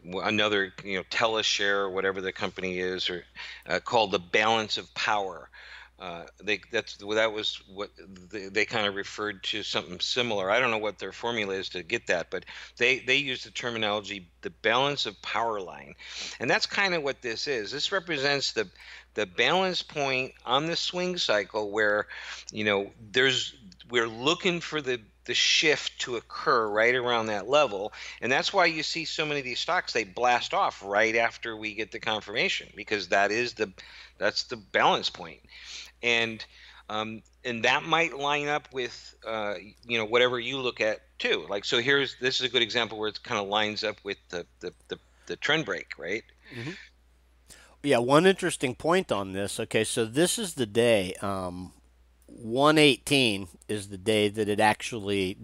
another, Teleshare or whatever the company is, or called the balance of power. That was what they kind of referred to, something similar. I don't know what their formula is to get that, but they use the terminology the balance of power line, and that's kind of what this is. This represents the balance point on the swing cycle where we're looking for the shift to occur right around that level, and that's why you see so many of these stocks, they blast off right after we get the confirmation, because that's the balance point. And that might line up with whatever you look at too. Like, so this is a good example where it kind of lines up with the trend break, right? hmm yeah. One interesting point on this. Okay, so this is the day. 118 is the day that it actually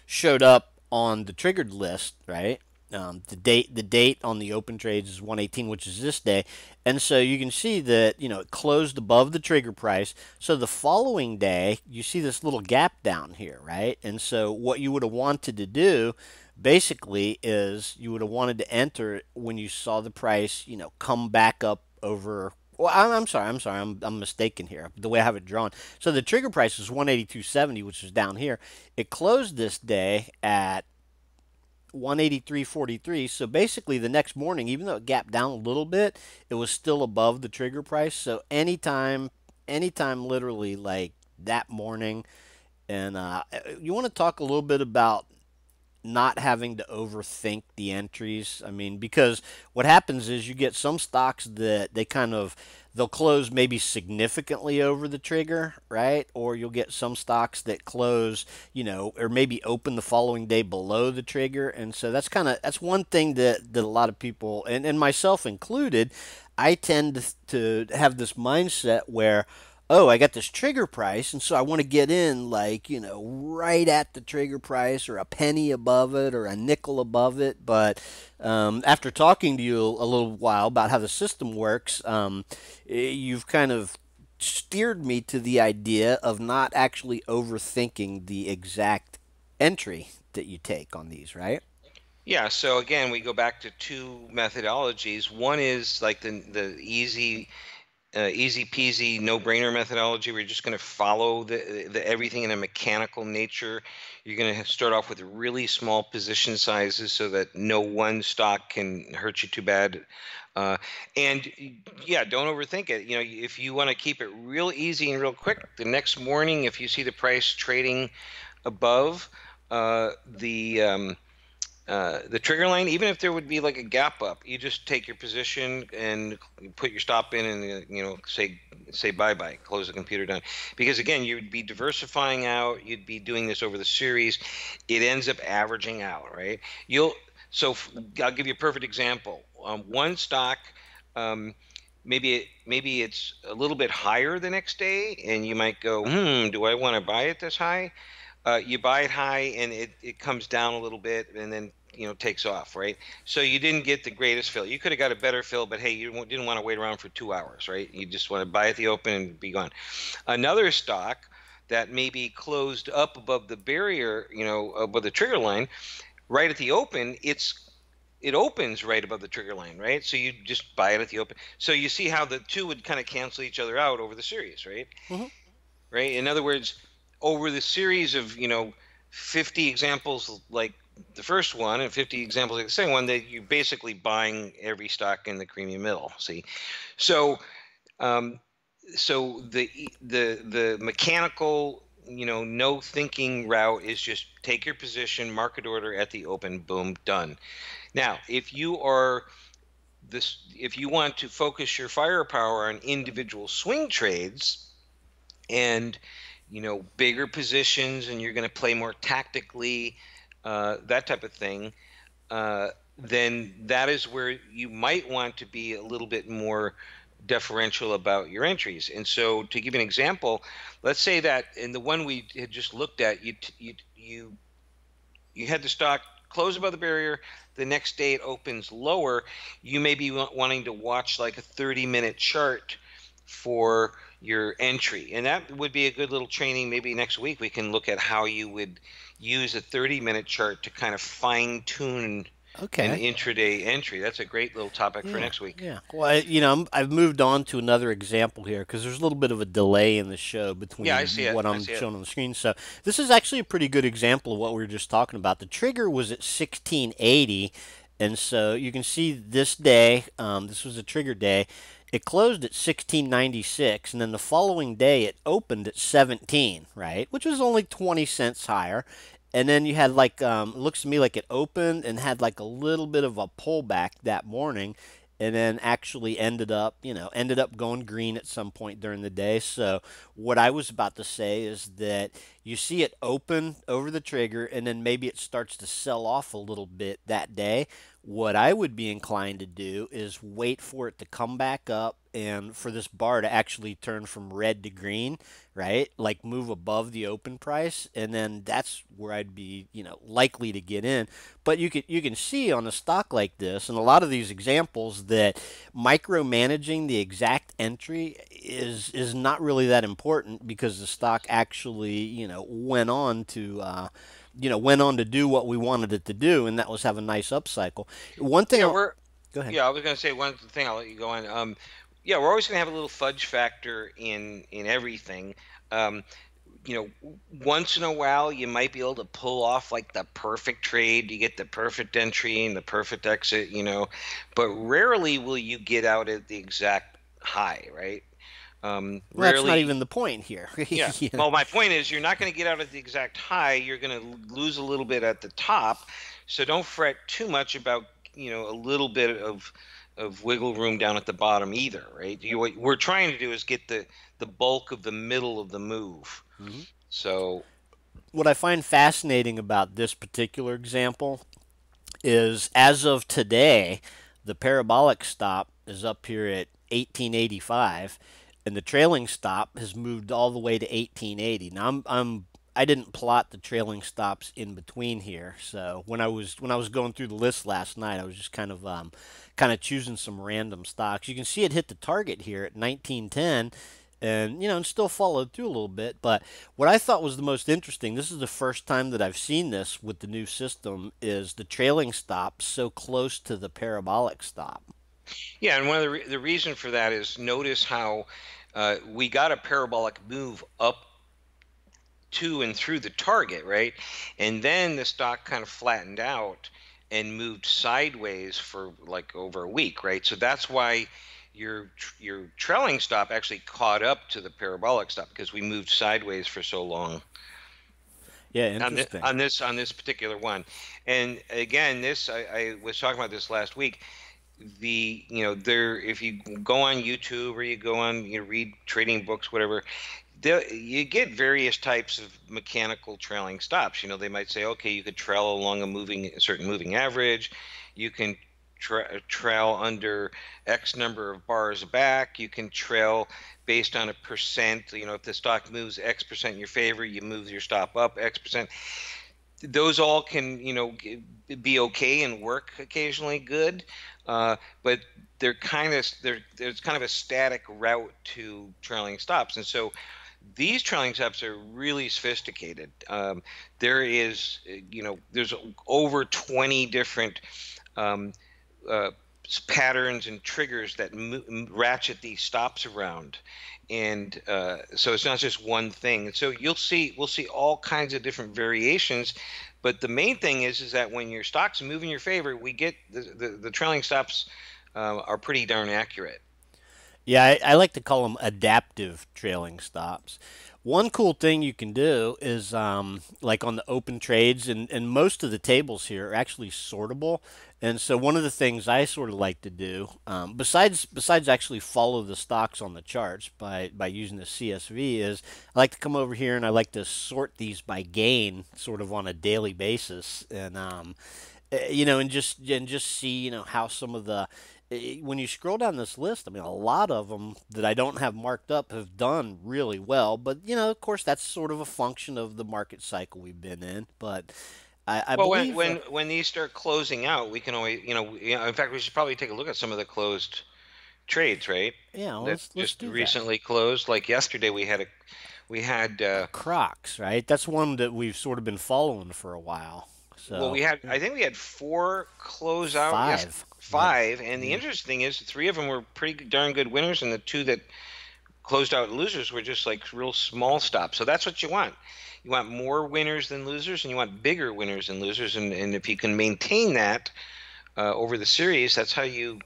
showed up on the triggered list, right? The date on the open trades is 118, which is this day, and so you can see that it closed above the trigger price. So the following day, you see this little gap down here, right? And so what you would have wanted to do, basically, is you would have wanted to enter when you saw the price, come back up over Well, I'm sorry. I'm mistaken here. The way I have it drawn. So the trigger price is 182.70, which is down here. It closed this day at 183.43. So basically, the next morning, even though it gapped down a little bit, it was still above the trigger price. So anytime, literally like that morning, and you want to talk a little bit about not having to overthink the entries. I mean, because what happens is you get some stocks that they'll close maybe significantly over the trigger, right? Or you'll get some stocks that close, or maybe open the following day below the trigger. And so that's one thing that a lot of people and myself included, I tend to have this mindset where, oh, I got this trigger price, and so I want to get in like, right at the trigger price or a penny above it or a nickel above it. But after talking to you a little while about how the system works, you've kind of steered me to the idea of not actually overthinking the exact entry that you take on these, right? Yeah, so again, we go back to two methodologies. One is like the easy peasy no brainer methodology. We're just going to follow the everything in a mechanical nature. You're going to start off with really small position sizes so that no one stock can hurt you too bad. Uh, and yeah, don't overthink it. If you want to keep it real easy and real quick, the next morning, if you see the price trading above the trigger line, even if there would be like a gap up, you just take your position and put your stop in, and say bye bye, close the computer down. Because again, you'd be diversifying out, you'd be doing this over the series. It ends up averaging out, right? You'll so I'll give you a perfect example. One stock, maybe it's a little bit higher the next day, and you might go, do I want to buy it this high? You buy it high and it comes down a little bit and then takes off, right? So you didn't get the greatest fill. You could have got a better fill, but hey, you didn't want to wait around for 2 hours, right? You just want to buy at the open and be gone. Another stock that maybe closed up above the barrier, above the trigger line, right at the open, it opens right above the trigger line, right? So you just buy it at the open. So you see how the two would kind of cancel each other out over the series, right? Mm-hmm. Right? In other words, over the series of 50 examples like the first one and 50 examples like the second one, that you're basically buying every stock in the creamy middle. See, so so the mechanical no thinking route is just take your position, market order at the open, boom, done. Now, if you want to focus your firepower on individual swing trades and bigger positions, and you're going to play more tactically, that type of thing, then that is where you might want to be a little bit more deferential about your entries. And so, to give you an example, let's say that in the one we had just looked at, you had the stock close above the barrier. The next day it opens lower. You may be wanting to watch like a 30-minute chart for your entry, and that would be a good little training. Maybe next week we can look at how you would use a 30-minute chart to kind of fine tune an Okay. intraday entry. That's a great little topic for Yeah, next week. yeah. Well, I've moved on to another example here because there's a little bit of a delay in the show Yeah, I between see it. what I I'm see it. showing on the screen. So this is actually a pretty good example of what we were just talking about. The trigger was at 1680, and so you can see this day. This was a trigger day. It closed at 1696, and then the following day it opened at 17, right, which was only 20 cents higher. And then you had like it looks to me like it opened and had like a little bit of a pullback that morning, and then actually ended up going green at some point during the day. So what I was about to say is that you see it open over the trigger, and then maybe it starts to sell off a little bit that day. What I would be inclined to do is wait for it to come back up and for this bar to actually turn from red to green, right? Like move above the open price, and then that's where I'd be, likely to get in. But you can see on a stock like this, and a lot of these examples, that micromanaging the exact entry is not really that important because the stock actually, went on to do what we wanted it to do, and that was have a nice upcycle. One thing Yeah, I'll we're go ahead. yeah. I was going to say one thing. I'll let you go on. yeah, we're always going to have a little fudge factor in everything. Um, Once in a while, you might be able to pull off like the perfect trade. You get the perfect entry and the perfect exit, but rarely will you get out at the exact high, right? Well, that's not Rarely. even the point here. Yeah. Yeah. Well, my point is you're not going to get out at the exact high. You're going to lose a little bit at the top. So don't fret too much about, a little bit of wiggle room down at the bottom either, right? What we're trying to do is get the bulk of the middle of the move. Mhm. So, What I find fascinating about this particular example is as of today, the parabolic stop is up here at 1885, and the trailing stop has moved all the way to 1880. Now I didn't plot the trailing stops in between here, so when I was going through the list last night, I was just kind of choosing some random stocks. You can see it hit the target here at 1910, and still followed through a little bit. But what I thought was the most interesting, this is the first time that I've seen this with the new system, is the trailing stop so close to the parabolic stop. yeah, and one of the reason for that is notice how we got a parabolic move up to and through the target, right? And then the stock kind of flattened out and moved sideways for like over a week, right? So that's why your trailing stop actually caught up to the parabolic stop because we moved sideways for so long Yeah, on this interesting. on this on this particular one. And again, this I was talking about this last week. There, if you go on YouTube or you go on, read trading books, whatever, you get various types of mechanical trailing stops. They might say, okay, you could trail along a certain moving average. You can trail under X number of bars back. You can trail based on a percent. If the stock moves X percent in your favor, you move your stop up X percent. Those all can, be okay and work occasionally good. But there's kind of a static route to trailing stops. And so these trailing stops are really sophisticated. There's over 20 different um, uh, patterns and triggers that ratchet these stops around, and so it's not just one thing. So we'll see all kinds of different variations, but the main thing is that when your stocks move in your favor, we get the trailing stops are pretty darn accurate. Yeah, I like to call them adaptive trailing stops. One cool thing you can do is like on the open trades, and most of the tables here are actually sortable. And so one of the things I sort of like to do, besides actually follow the stocks on the charts by using the CSV, is I like to come over here and I like to sort these by gain, sort of on a daily basis, and just see how some of the when you scroll down this list, I mean, a lot of them that I don't have marked up have done really well. But of course, that's sort of a function of the market cycle we've been in. But I Well, when believe, when when these start closing out, we can always, in fact, we should probably take a look at some of the closed trades, right? yeah, That let's just do that. recently closed. Like yesterday, we had Crocs, right? That's one that we've sort of been following for a while. well, So I think we had four close out. Yes, five, yep, five. And the yeah. interesting is three of them were pretty darn good winners, and the two that closed out losers were just like real small stops. So that's what you want. You want more winners than losers, and you want bigger winners than losers. And if you can maintain that over the series, that's how you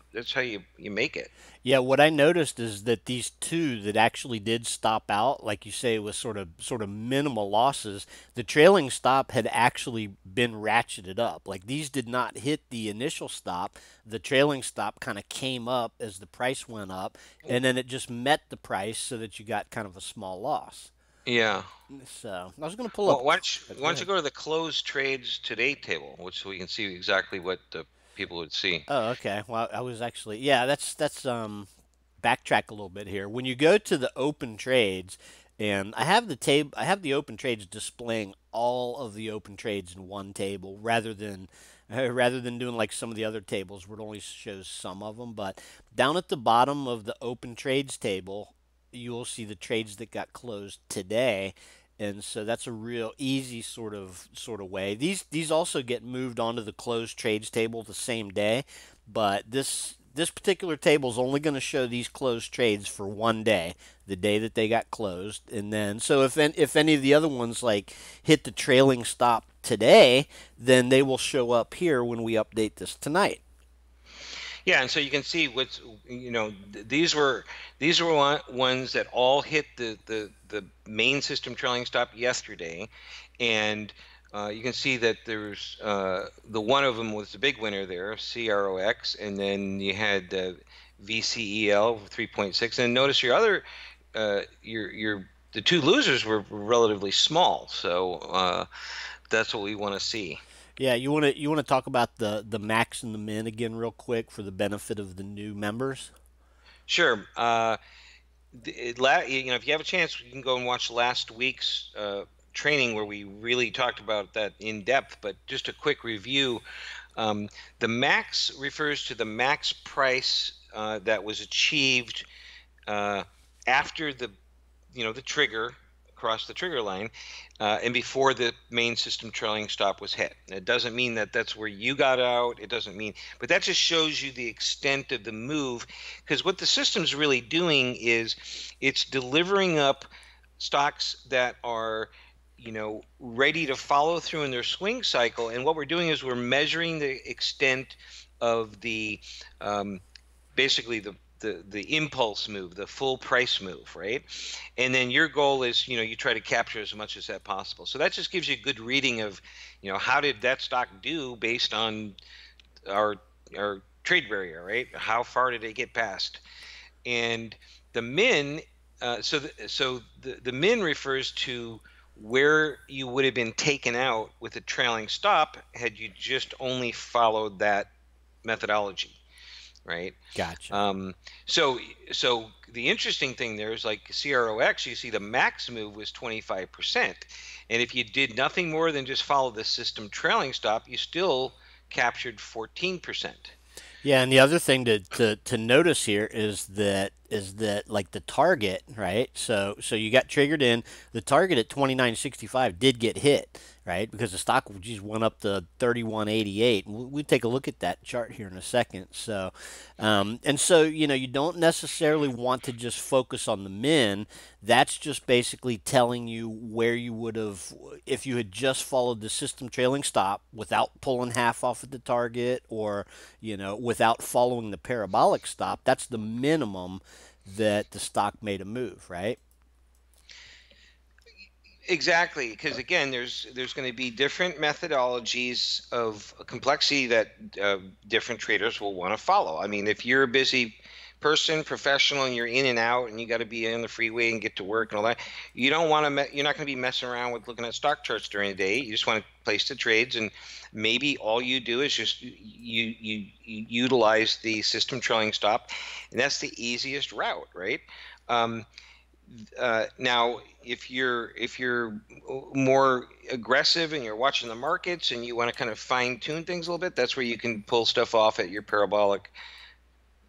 make it. Yeah, what I noticed is that these two that actually did stop out, like you say, with sort of minimal losses, the trailing stop had actually been ratcheted up. Like these did not hit the initial stop. The trailing stop kind of came up as the price went up, and then it just met the price so that you got kind of a small loss. Yeah. So I was going to pull Well, up, why don't you, but why go don't you ahead. go to the closed trades today table, which so we can see exactly what the people would see. Oh, okay. Well, I was actually, yeah, that's backtrack a little bit here. When you go to the open trades, and I have the open trades displaying all of the open trades in one table rather than doing like some of the other tables where it only shows some of them. But down at the bottom of the open trades table, you will see the trades that got closed today. And so that's a real easy sort of way. These also get moved onto the closed trades table the same day, but this particular table is only going to show these closed trades for one day, the day that they got closed, and then so if any of the other ones like hit the trailing stop today, then they will show up here when we update this tonight. Yeah, and so you can see what's, these were ones that all hit the main system trailing stop yesterday, and you can see that there's the one of them was the big winner there, CROX, and then you had VCEL 3.6, and notice your other your the two losers were relatively small, so that's what we want to see. Yeah, you want to talk about the max and the min again real quick for the benefit of the new members. Sure. If you have a chance, you can go and watch last week's training where we really talked about that in depth. But just a quick review: the max refers to the max price that was achieved after the trigger across the trigger line and before the main system trailing stop was hit. It doesn't mean that that's where you got out. It doesn't mean, but that just shows you the extent of the move, because what the system's really doing is it's delivering up stocks that are ready to follow through in their swing cycle. And what we're doing is we're measuring the extent of the basically the impulse move, the full price move, right? And then your goal is, you try to capture as much as that possible. So that just gives you a good reading of, how did that stock do based on our trade barrier, right? How far did it get past? And the min, the min refers to where you would have been taken out with a trailing stop had you just only followed that methodology, right? Gotcha. So the interesting thing there is, like CROX, you see the max move was 25%, and if you did nothing more than just follow the system trailing stop, you still captured 14%. Yeah, and the other thing to notice here is that like the target, right? So you got triggered in. The target at 29.65 did get hit, right? Because the stock just went up to 31.88. We'll take a look at that chart here in a second. So you don't necessarily want to just focus on the min. That's just basically telling you where you would have if you had just followed the system trailing stop without pulling half off at the target, or without following the parabolic stop. That's the minimum that the stock made a move, right? Exactly, because again, there's going to be different methodologies of complexity that different traders will want to follow. I mean, if you're a busy person, professional, and you're in and out, and you got to be on the freeway and get to work and all that, you don't want to. You're not going to be messing around with looking at stock charts during the day. You just want to place the trades, and maybe all you do is just you utilize the system trailing stop, and that's the easiest route, right? Now, if you're more aggressive and you're watching the markets and you want to kind of fine tune things a little bit, that's where you can pull stuff off at your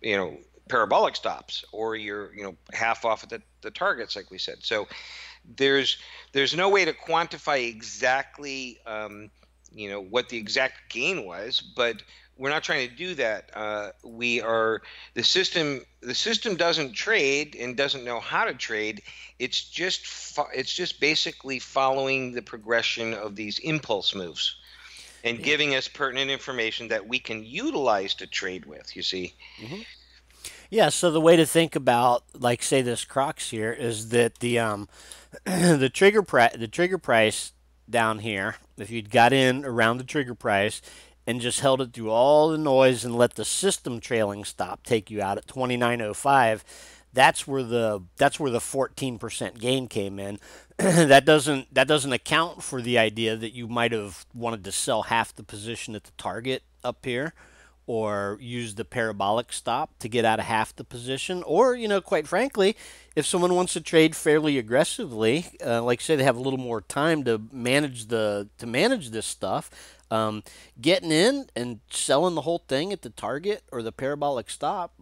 you know, parabolic stops, or your half off at the targets, like we said. So there's no way to quantify exactly what the exact gain was, but we're not trying to do that. The system doesn't trade and doesn't know how to trade. It's just basically following the progression of these impulse moves and Yeah. giving us pertinent information that we can utilize to trade with, you see. hmm Yeah. So the way to think about, like, say this Crocs here is that the trigger price down here, if you'd got in around the trigger price and just held it through all the noise and let the system trailing stop take you out at 29.05, that's where the 14% gain came in. That doesn't account for the idea that you might have wanted to sell half the position at the target up here, or use the parabolic stop to get out of half the position, or quite frankly, if someone wants to trade fairly aggressively, like say they have a little more time to manage this stuff, getting in and selling the whole thing at the target or the parabolic stop,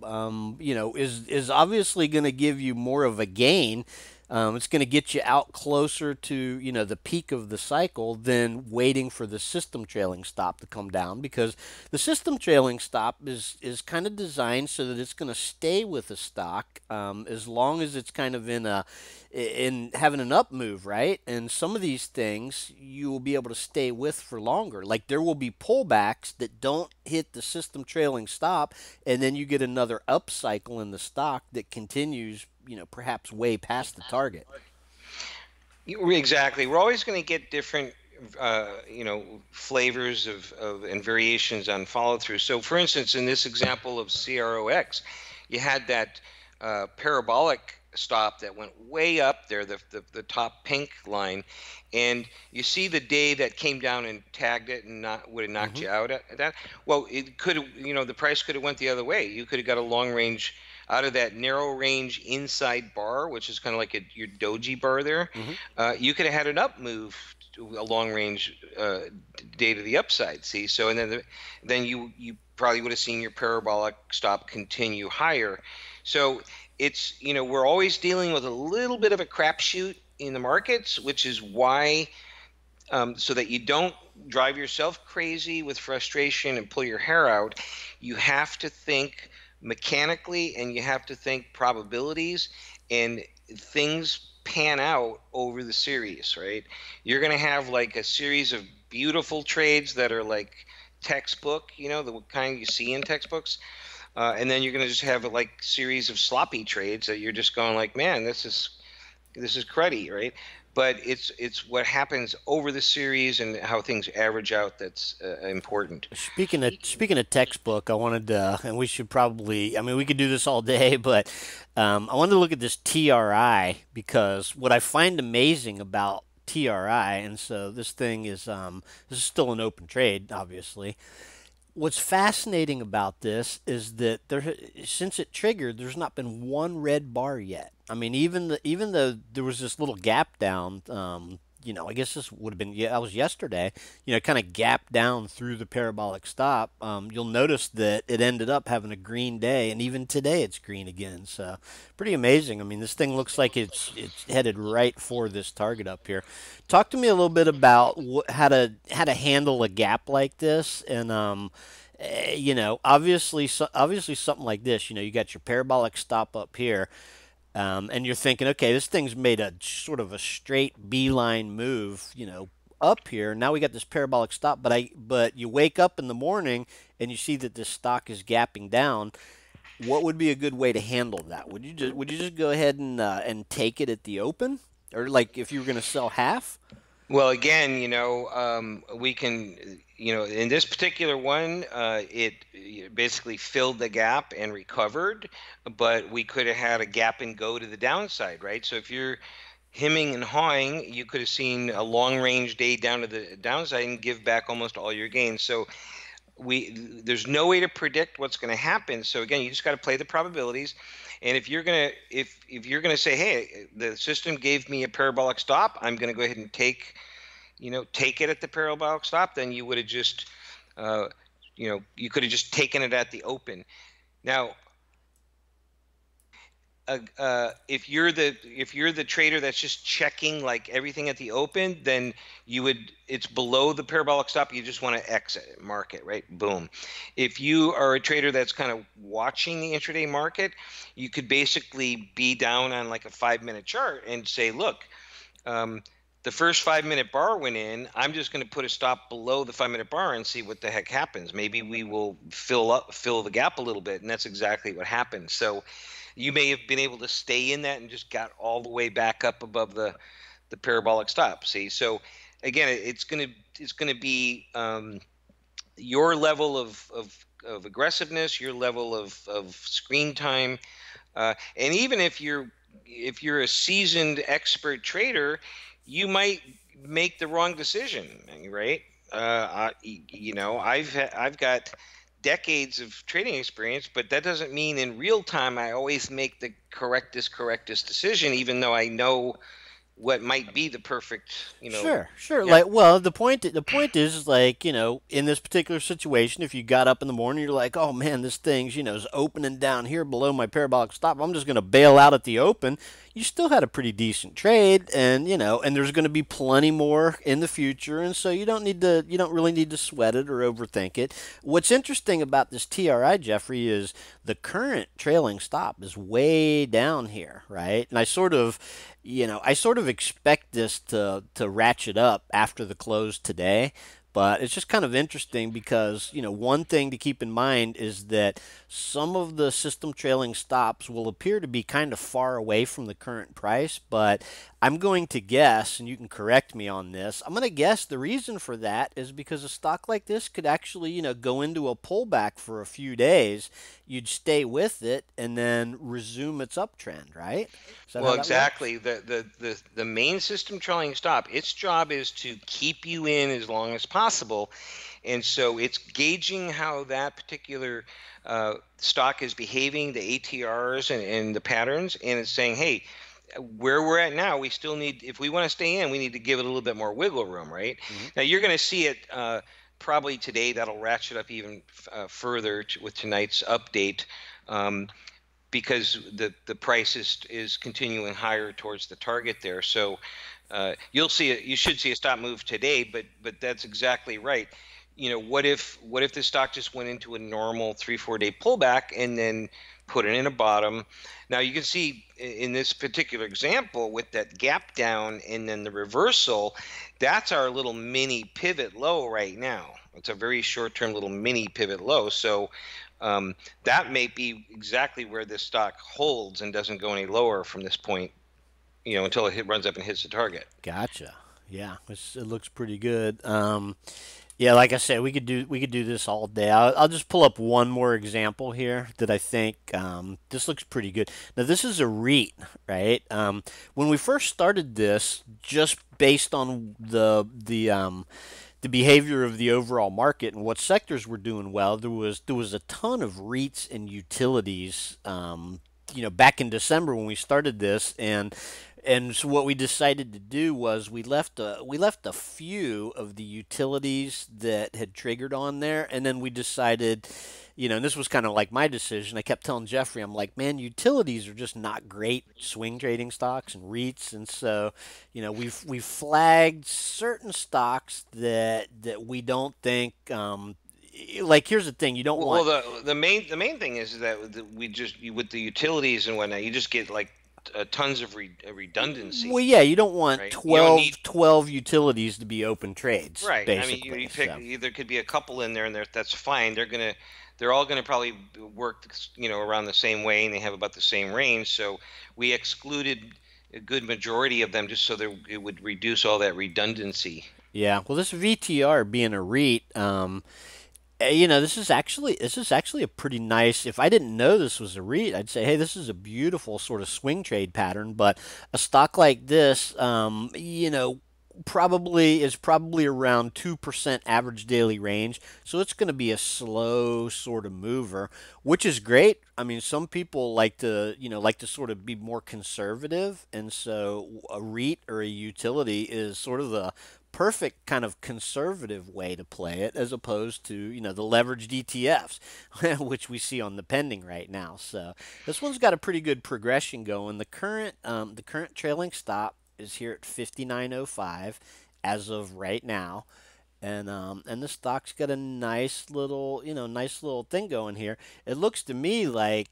is obviously going to give you more of a gain It's going to get you out closer to, the peak of the cycle than waiting for the system trailing stop to come down, because the system trailing stop is kind of designed so that it's going to stay with the stock as long as it's kind of in having an up move, right? And some of these things you will be able to stay with for longer. Like there will be pullbacks that don't hit the system trailing stop, and then you get another up cycle in the stock that continues, perhaps way past the target. Exactly. We're always going to get different, flavors and variations on follow through. So, for instance, in this example of CROX, you had that parabolic stop that went way up there, the top pink line, and you see the day that came down and tagged it and not would have knocked Hmm. you out at that. Well, it could have, the price could have went the other way. You could have got a long range out of that narrow range inside bar, which is kind of like your doji bar there. Hmm. You could have had an up move, a long range day to the upside. See, so and then you probably would have seen your parabolic stop continue higher. So it's, we're always dealing with a little bit of a crapshoot in the markets, which is why, so that you don't drive yourself crazy with frustration and pull your hair out, you have to think mechanically and you have to think probabilities, and things pan out over the series, right? You're going to have like a series of beautiful trades that are like textbook, the kind you see in textbooks. And then you're going to just have a like series of sloppy trades that you're just going like, man, this is cruddy, right? But it's what happens over the series and how things average out that's important. Speaking of textbook, I wanted to, and we should probably, I mean, we could do this all day, but I wanted to look at this TRI, because what I find amazing about TRI, and so this is still an open trade, obviously. What's fascinating about this is that since it triggered, there's not been one red bar yet. I mean, even though there was this little gap down, I guess this would have been, yeah, that was yesterday. Kind of gap down through the parabolic stop. You'll notice that it ended up having a green day, and even today it's green again. So pretty amazing. I mean, this thing looks like it's headed right for this target up here. Talk to me a little bit about how to handle a gap like this, and obviously something like this. You got your parabolic stop up here, and you're thinking, okay, this thing's made a sort of a straight beeline move, up here. Now we got this parabolic stop, but you wake up in the morning and you see that this stock is gapping down. What would be a good way to handle that? Would you just go ahead and take it at the open, or like if you were going to sell half? Well, again, we can, in this particular one, it basically filled the gap and recovered, but we could have had a gap and go to the downside, right? So if you're hemming and hawing, you could have seen a long range day down to the downside and give back almost all your gains. So there's no way to predict what's going to happen. So again, you just got to play the probabilities. And if you're gonna say, hey, the system gave me a parabolic stop, I'm going to go ahead and take it at the parabolic stop, then you would have just you could have just taken it at the open. Now, if you're the trader that's just checking like everything at the open, then it's below the parabolic stop. You just want to exit market, right? Boom. If you are a trader that's kind of watching the intraday market, you could basically be down on like a 5-minute chart and say, look, the first 5-minute bar went in. I'm just going to put a stop below the 5-minute bar and see what the heck happens. Maybe we will fill the gap a little bit, and that's exactly what happened. So you may have been able to stay in that and just got all the way back up above the parabolic stop. See, so again, it's gonna be your level of aggressiveness, your level of screen time, and even if you're a seasoned expert trader, you might make the wrong decision, right? I've got decades of trading experience, but that doesn't mean in real time I always make the correctest decision, even though I know what might be the perfect, Sure, sure. yeah. Like, well, the point is like, in this particular situation, if you got up in the morning, you're like, oh man, this thing's, is opening down here below my parabolic stop. I'm just gonna bail out at the open. You still had a pretty decent trade, and and there's gonna be plenty more in the future, and so you don't really need to sweat it or overthink it. What's interesting about this TRI, Jeffrey, is the current trailing stop is way down here, right? And I sort of expect this to ratchet up after the close today, but it's just kind of interesting because, one thing to keep in mind is that some of the system trailing stops will appear to be kind of far away from the current price, but I'm going to guess, and you can correct me on this, I'm going to guess the reason for that is because a stock like this could actually, go into a pullback for a few days. You'd stay with it and then resume its uptrend, right? Is that how Well, that works? exactly. The main system trailing stop, its job is to keep you in as long as possible. And so it's gauging how that particular stock is behaving, the ATRs and the patterns, and it's saying, hey, where we're at now, we still need, if we want to stay in, we need to give it a little bit more wiggle room, right? Hmm. Now you're going to see it probably today. That'll ratchet up even further with tonight's update. Because the price is continuing higher towards the target there. So you should see a stop move today, but that's exactly right. What if the stock just went into a normal 3-4 day pullback and then put it in a bottom? Now you can see in this particular example with that gap down and then the reversal, that's our little mini pivot low right now. It's a very short-term little mini pivot low. So um, that may be exactly where this stock holds and doesn't go any lower from this point, until it runs up and hits the target. Gotcha. Yeah, it looks pretty good. Yeah, like I said, we could do this all day. I'll just pull up one more example here that I think this looks pretty good. Now this is a REIT, right? When we first started this, just based on the behavior of the overall market and what sectors were doing well, there was a ton of REITs and utilities. Back in December when we started this, and so what we decided to do was we left a few of the utilities that had triggered on there, and then we decided, and this was kind of like my decision. I kept telling Jeffrey, I'm like, man, utilities are just not great swing trading stocks and REITs, and so, we've flagged certain stocks that we don't think. Like, here's the thing: you don't Well, want. the main thing is that we just with the utilities and whatnot, you just get like tons of redundancy, Well, yeah, you don't want right? You don't need 12 utilities to be open trades, right. I mean, you basically. pick So, there could be a couple in there, and that's fine. They're all gonna probably work, around the same way, and they have about the same range. So we excluded a good majority of them just so that it would reduce all that redundancy. yeah. Well, this VTR being a REIT, this is actually a pretty nice. If I didn't know this was a REIT, I'd say, hey, this is a beautiful sort of swing trade pattern. But a stock like this, probably around 2% average daily range. So it's going to be a slow sort of mover, which is great. I mean, some people like to sort of be more conservative, and so a REIT or a utility is sort of the perfect kind of conservative way to play it as opposed to the leveraged ETFs which we see on the pending right now. So this one's got a pretty good progression going. The current trailing stop is here at 59.05 as of right now, and the stock's got a nice little thing going here. It looks to me like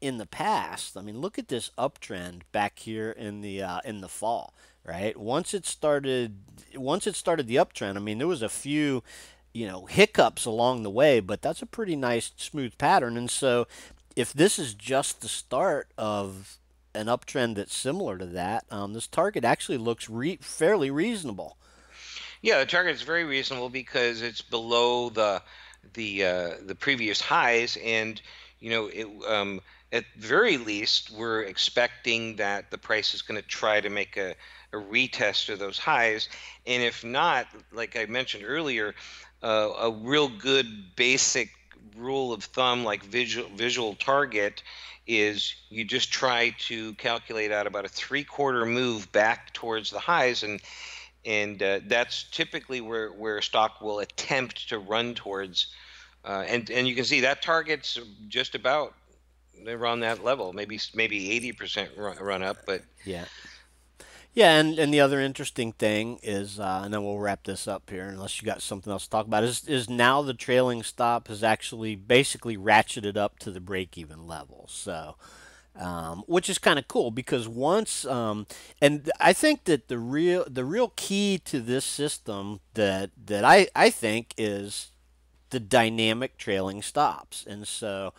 in the past. I mean, look at this uptrend back here in the fall, right? Once it started the uptrend, I mean, there was a few, hiccups along the way, but that's a pretty nice smooth pattern. And so, if this is just the start of an uptrend that's similar to that, this target actually looks fairly reasonable. Yeah, the target is very reasonable because it's below the previous highs, and at very least we're expecting that the price is going to try to make a retest of those highs, and if not, like I mentioned earlier, a real good basic rule of thumb, like visual target, is you just try to calculate out about a three-quarter move back towards the highs, and that's typically where stock will attempt to run towards. And you can see that target's just about around that level, maybe 80% run up, but Yeah. Yeah, and the other interesting thing is, and then we'll wrap this up here, unless you got something else to talk about, is now the trailing stop has actually basically ratcheted up to the break even level. So, which is kind of cool because once, and I think that the real key to this system that I think is the dynamic trailing stops, and so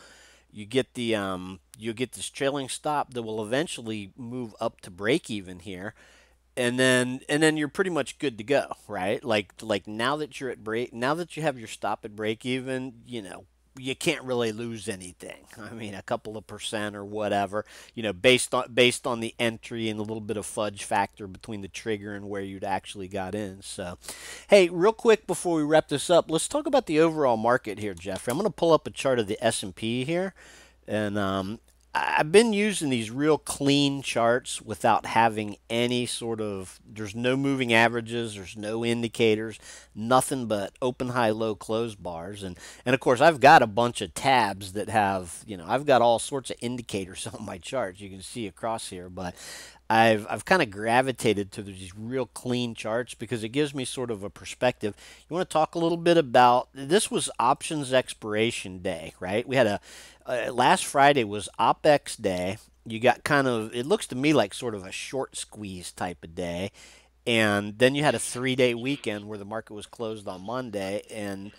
you get this trailing stop that will eventually move up to break even here, and then you're pretty much good to go, right? Like now that you're at break, now that you have your stop at break even, you can't really lose anything. I mean, a couple of percent or whatever, based on the entry and a little bit of fudge factor between the trigger and where you'd actually got in. So, hey, real quick before we wrap this up, let's talk about the overall market here, Jeffrey. I'm going to pull up a chart of the S&P here, and I've been using these real clean charts without having any sort of, there's no moving averages, there's no indicators, nothing but open, high, low, close bars. And of course, I've got a bunch of tabs that have, I've got all sorts of indicators on my charts you can see across here. But I've kind of gravitated to these real clean charts because it gives me sort of a perspective. You want to talk a little bit about, this was options expiration day, right? We had last Friday was OPEX day. You got kind of, it looks to me like sort of a short squeeze type of day. And then you had a 3-day weekend where the market was closed on Monday. And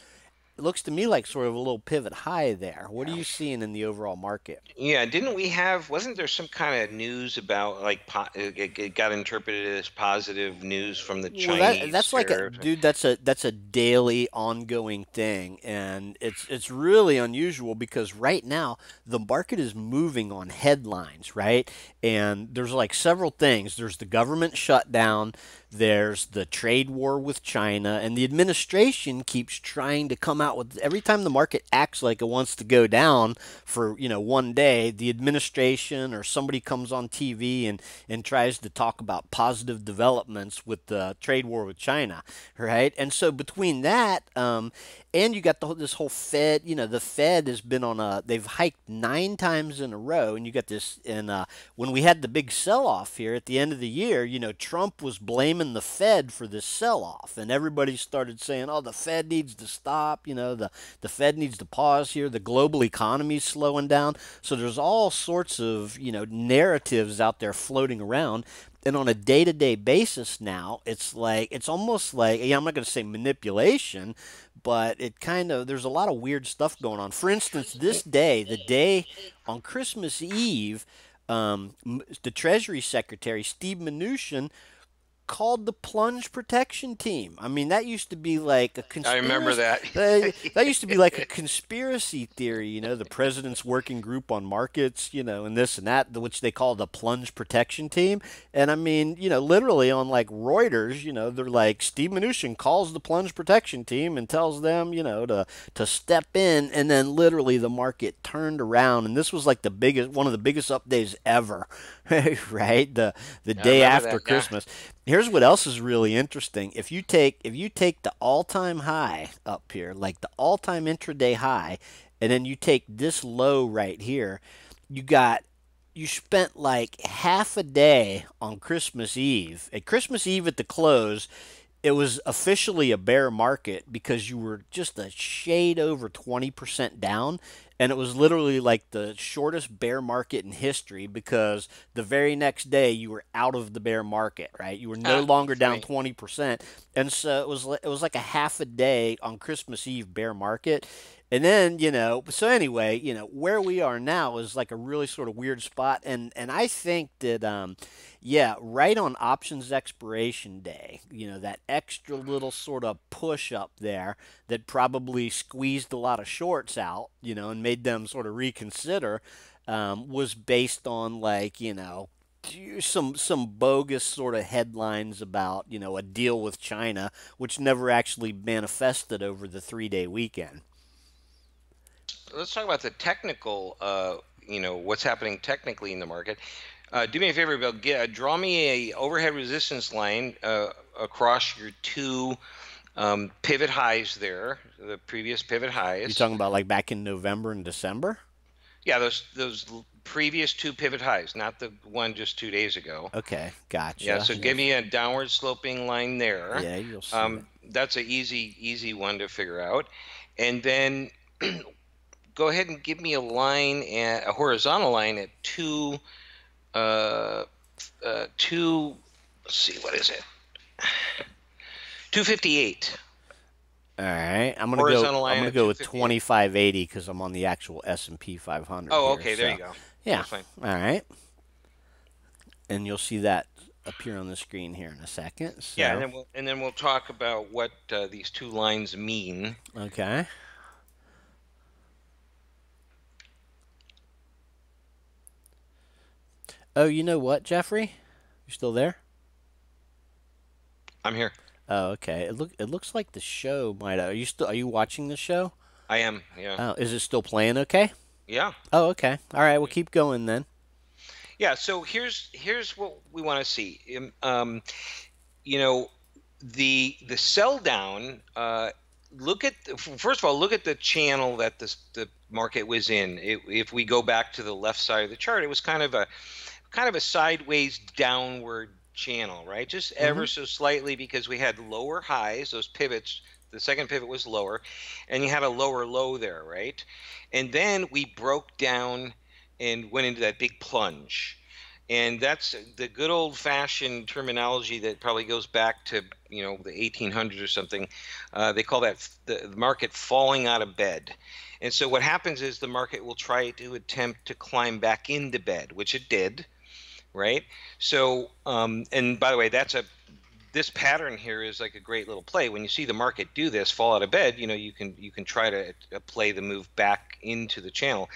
it looks to me like sort of a little pivot high there. What are you seeing in the overall market? yeah, didn't we have, wasn't there some kind of news about like it got interpreted as positive news from the Well, that Chinese that's like a tariff? dude. That's a daily ongoing thing, and it's really unusual because right now the market is moving on headlines, right? And there's like several things. There's the government shutdown. There's the trade war with China, and the administration keeps trying to come out with every time the market acts like it wants to go down for one day, the administration or somebody comes on TV and tries to talk about positive developments with the trade war with China, right? And so between that, and you got this whole Fed, the Fed has been on they've hiked 9 times in a row, and you got this, and when we had the big sell-off here at the end of the year, Trump was blaming the Fed for this sell-off, and everybody started saying, oh, the Fed needs to stop, the Fed needs to pause here, the global economy's slowing down. So there's all sorts of, narratives out there floating around. And on a day-to-day basis now, it's almost like, yeah, I'm not going to say manipulation, but it kind of, there's a lot of weird stuff going on. For instance, this day, the day on Christmas Eve, the Treasury Secretary Steve Mnuchin called the plunge protection team. I mean, that used to be like a I remember conspiracy. that. That used to be like a conspiracy theory, the president's working group on markets, and this and that, which they call the plunge protection team. And I mean, literally on like Reuters, they're like Steve Mnuchin calls the plunge protection team and tells them, to step in, and then literally the market turned around, and this was like one of the biggest up days ever, right? The I day remember after that. Yeah. Christmas. Here's what else is really interesting. If you take the all-time high up here, like the all-time intraday high, and then you take this low right here, you got you spent like half a day on Christmas Eve. At Christmas Eve at the close, it was officially a bear market because you were just a shade over 20% down. And it was literally like the shortest bear market in history because the very next day you were out of the bear market, right? You were no longer down Right. 20%. And so it was like a half a day on Christmas Eve bear market. And then, so anyway, where we are now is like a really sort of weird spot. And I think that, yeah, right on options expiration day, that extra little sort of push up there that probably squeezed a lot of shorts out, and made them sort of reconsider, was based on like, some bogus sort of headlines about, a deal with China, which never actually manifested over the 3-day weekend. let's talk about the technical. What's happening technically in the market. Do me a favor, Bill. Draw me a overhead resistance line across your two pivot highs there, the previous pivot You're highs. talking about like back in November and December? Yeah, those previous two pivot highs, not the one just 2 days ago. Okay, Yeah, gotcha. so give me a downward sloping line there. Yeah, you'll see it. That's an easy one to figure out. And then go ahead and give me a horizontal line at uh, two. Let's see, what is it? 258. All right, I'm gonna go. Horizontal I'm line gonna at go with 258. 2580 because I'm on the actual S&P 500 Oh, here. okay, there you So, go. yeah. That's fine. All right, and you'll see that appear on the screen here in a second. Yeah, So, and then we'll talk about what these two lines mean. okay. Oh, you know what, Jeffrey? You still there? I'm here. Oh, okay. It looks like the show might. Are you watching the show? I am. Yeah. Oh, is it still playing? Okay. Yeah. Oh, okay. All right. We'll keep going then. Yeah. So here's what we want to see. You know, the sell down. First of all, look at the channel that the market was in. If we go back to the left side of the chart, it was kind of a sideways downward channel, right? Just Mm-hmm. ever so slightly, because we had lower highs, those pivots. The second pivot was lower, and you had a lower low there, right? And then we broke down and went into that big plunge. And that's the good old fashioned terminology that probably goes back to, the 1800s or something. They call that the market falling out of bed. And so what happens is the market will try to attempt to climb back into bed, which it did, right? So, and by the way, this pattern here is like a great little play. When you see the market do this, fall out of bed, you can try to play the move back into the channel.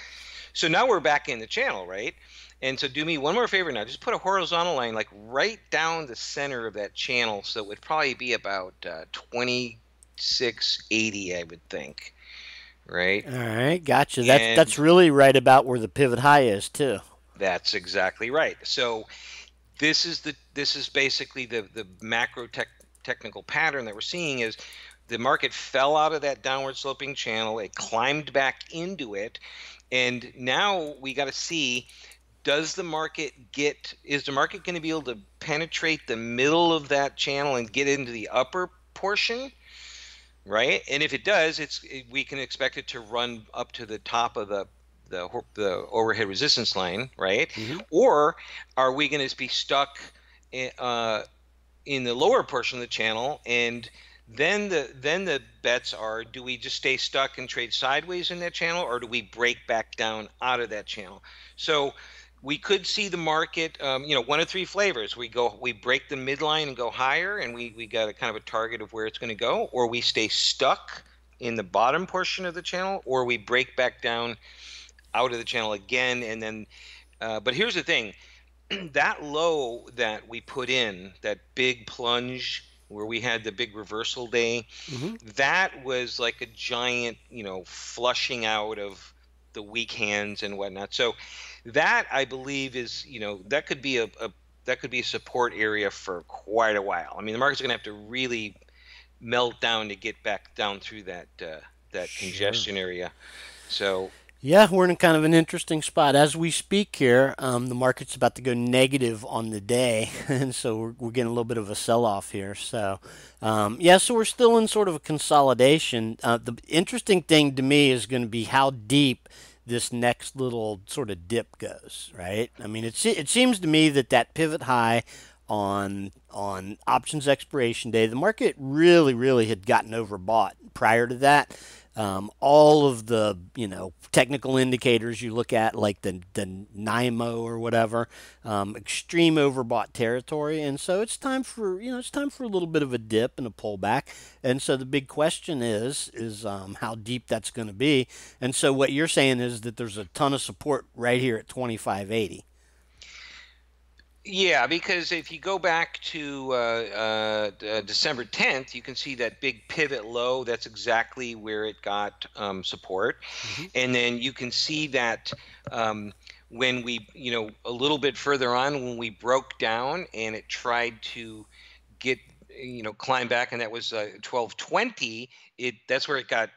So now we're back in the channel, right? And so do me one more favor now. Just put a horizontal line like right down the center of that channel. So it would probably be about 2680, I would think, right? All right. Gotcha. That's And really right about where the pivot high is too. that's exactly right. So this is basically the macro technical pattern that we're seeing is the market fell out of that downward sloping channel, it climbed back into it, and now we got to see, is the market going to be able to penetrate the middle of that channel and get into the upper portion, right? And if it does, we can expect it to run up to the top of the overhead resistance line, right? Mm-hmm. Or are we going to be stuck in the lower portion of the channel? And then the bets are: do we just stay stuck and trade sideways in that channel, or do we break back down out of that channel? So we could see the market, one of three flavors. We break the midline and go higher, and we got a kind of a target of where it's going to go, or we stay stuck in the bottom portion of the channel, or we break back down out of the channel again. And then, but here's the thing: that low that we put in, that big plunge where we had the big reversal day, Mm-hmm. that was like a giant, flushing out of the weak hands and whatnot. So that, I believe, is, that could be a support area for quite a while. I mean, the market's going to have to really melt down to get back down through that Sure. congestion area. So Yeah, we're in kind of an interesting spot as we speak here. The market's about to go negative on the day, and so we're getting a little bit of a sell-off here. So, yeah, so we're still in sort of a consolidation. The interesting thing to me is going to be how deep this next little sort of dip goes, right? I mean, it seems to me that that pivot high on options expiration day, the market really had gotten overbought prior to that. All of the technical indicators you look at, like the NIMO or whatever, extreme overbought territory, and so it's time for a little bit of a dip and a pullback. And so the big question is how deep that's going to be. And so what you're saying is that there's a ton of support right here at 2580. Yeah, because if you go back to December 10th, you can see that big pivot low. That's exactly where it got support. Hmm. And then you can see that um, when we, a little bit further on, when we broke down and it tried to get, climb back, and that was 1220, that's where it got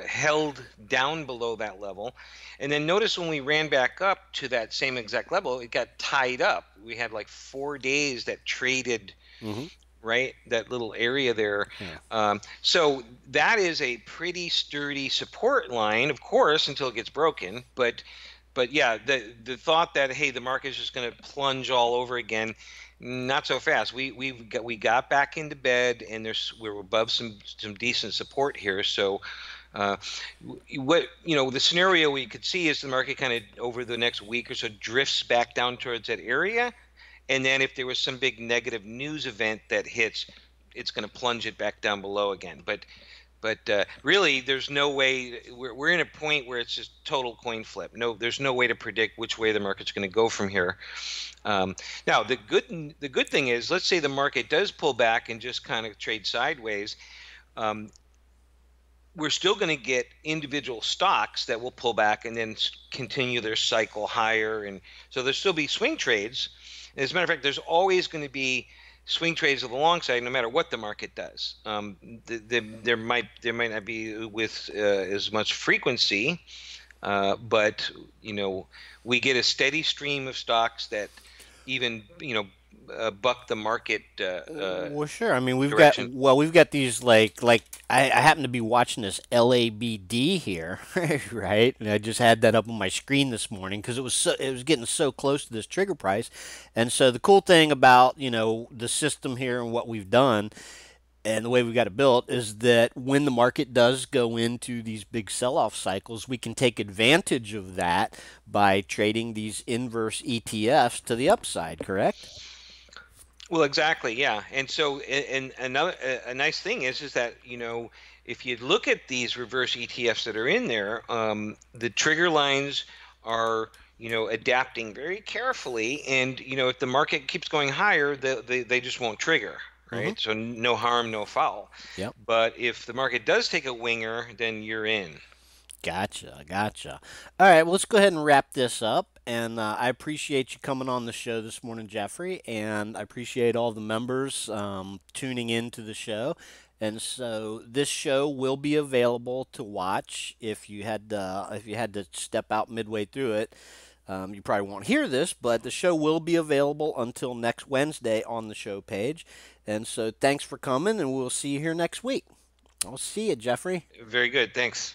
held down below that level. And then notice when we ran back up to that same exact level, it got tied up. We had like 4 days that traded, Hmm. right? That little area there. Yeah. So that is a pretty sturdy support line, of course, until it gets broken. But yeah, the thought that, hey, the market is just going to plunge all over again, not so fast. We got back into bed, and we're above some decent support here. So uh, what the scenario we could see is the market kind of over the next week or so drifts back down towards that area, and then if there was some big negative news event that hits, it's going to plunge it back down below again. But really, there's no way. We're in a point where it's just total coin flip. No, there's no way to predict which way the market's going to go from here. Um, Now, the good thing is, let's say the market does pull back and just kind of trade sideways. Um, we're still going to get individual stocks that will pull back and then continue their cycle higher, and so there'll still be swing trades. As a matter of fact, there's always going to be swing trades to the long side, no matter what the market does. There might not be with as much frequency, but we get a steady stream of stocks that even buck the market Well, sure. I mean, direction. we've got these I happen to be watching this LABD here, right? And I just had that up on my screen this morning because it was getting so close to this trigger price. And so the cool thing about, the system here and what we've done and the way we've got it built is that when the market does go into these big sell-off cycles, we can take advantage of that by trading these inverse ETFs to the upside, correct? Well, exactly, yeah. And so, and another a nice thing is that if you look at these reverse ETFs that are in there, the trigger lines are adapting very carefully, and if the market keeps going higher, they just won't trigger, Mm-hmm. right? So no harm, no foul. Yep. But if the market does take a winger, then you're in. Gotcha, gotcha. All right, well, let's go ahead and wrap this up. And I appreciate you coming on the show this morning, Jeffrey. And I appreciate all the members tuning in to the show. And so this show will be available to watch if you had to step out midway through it. You probably won't hear this, but the show will be available until next Wednesday on the show page. And so thanks for coming, and we'll see you here next week. I'll see you, Jeffrey. Very good. Thanks.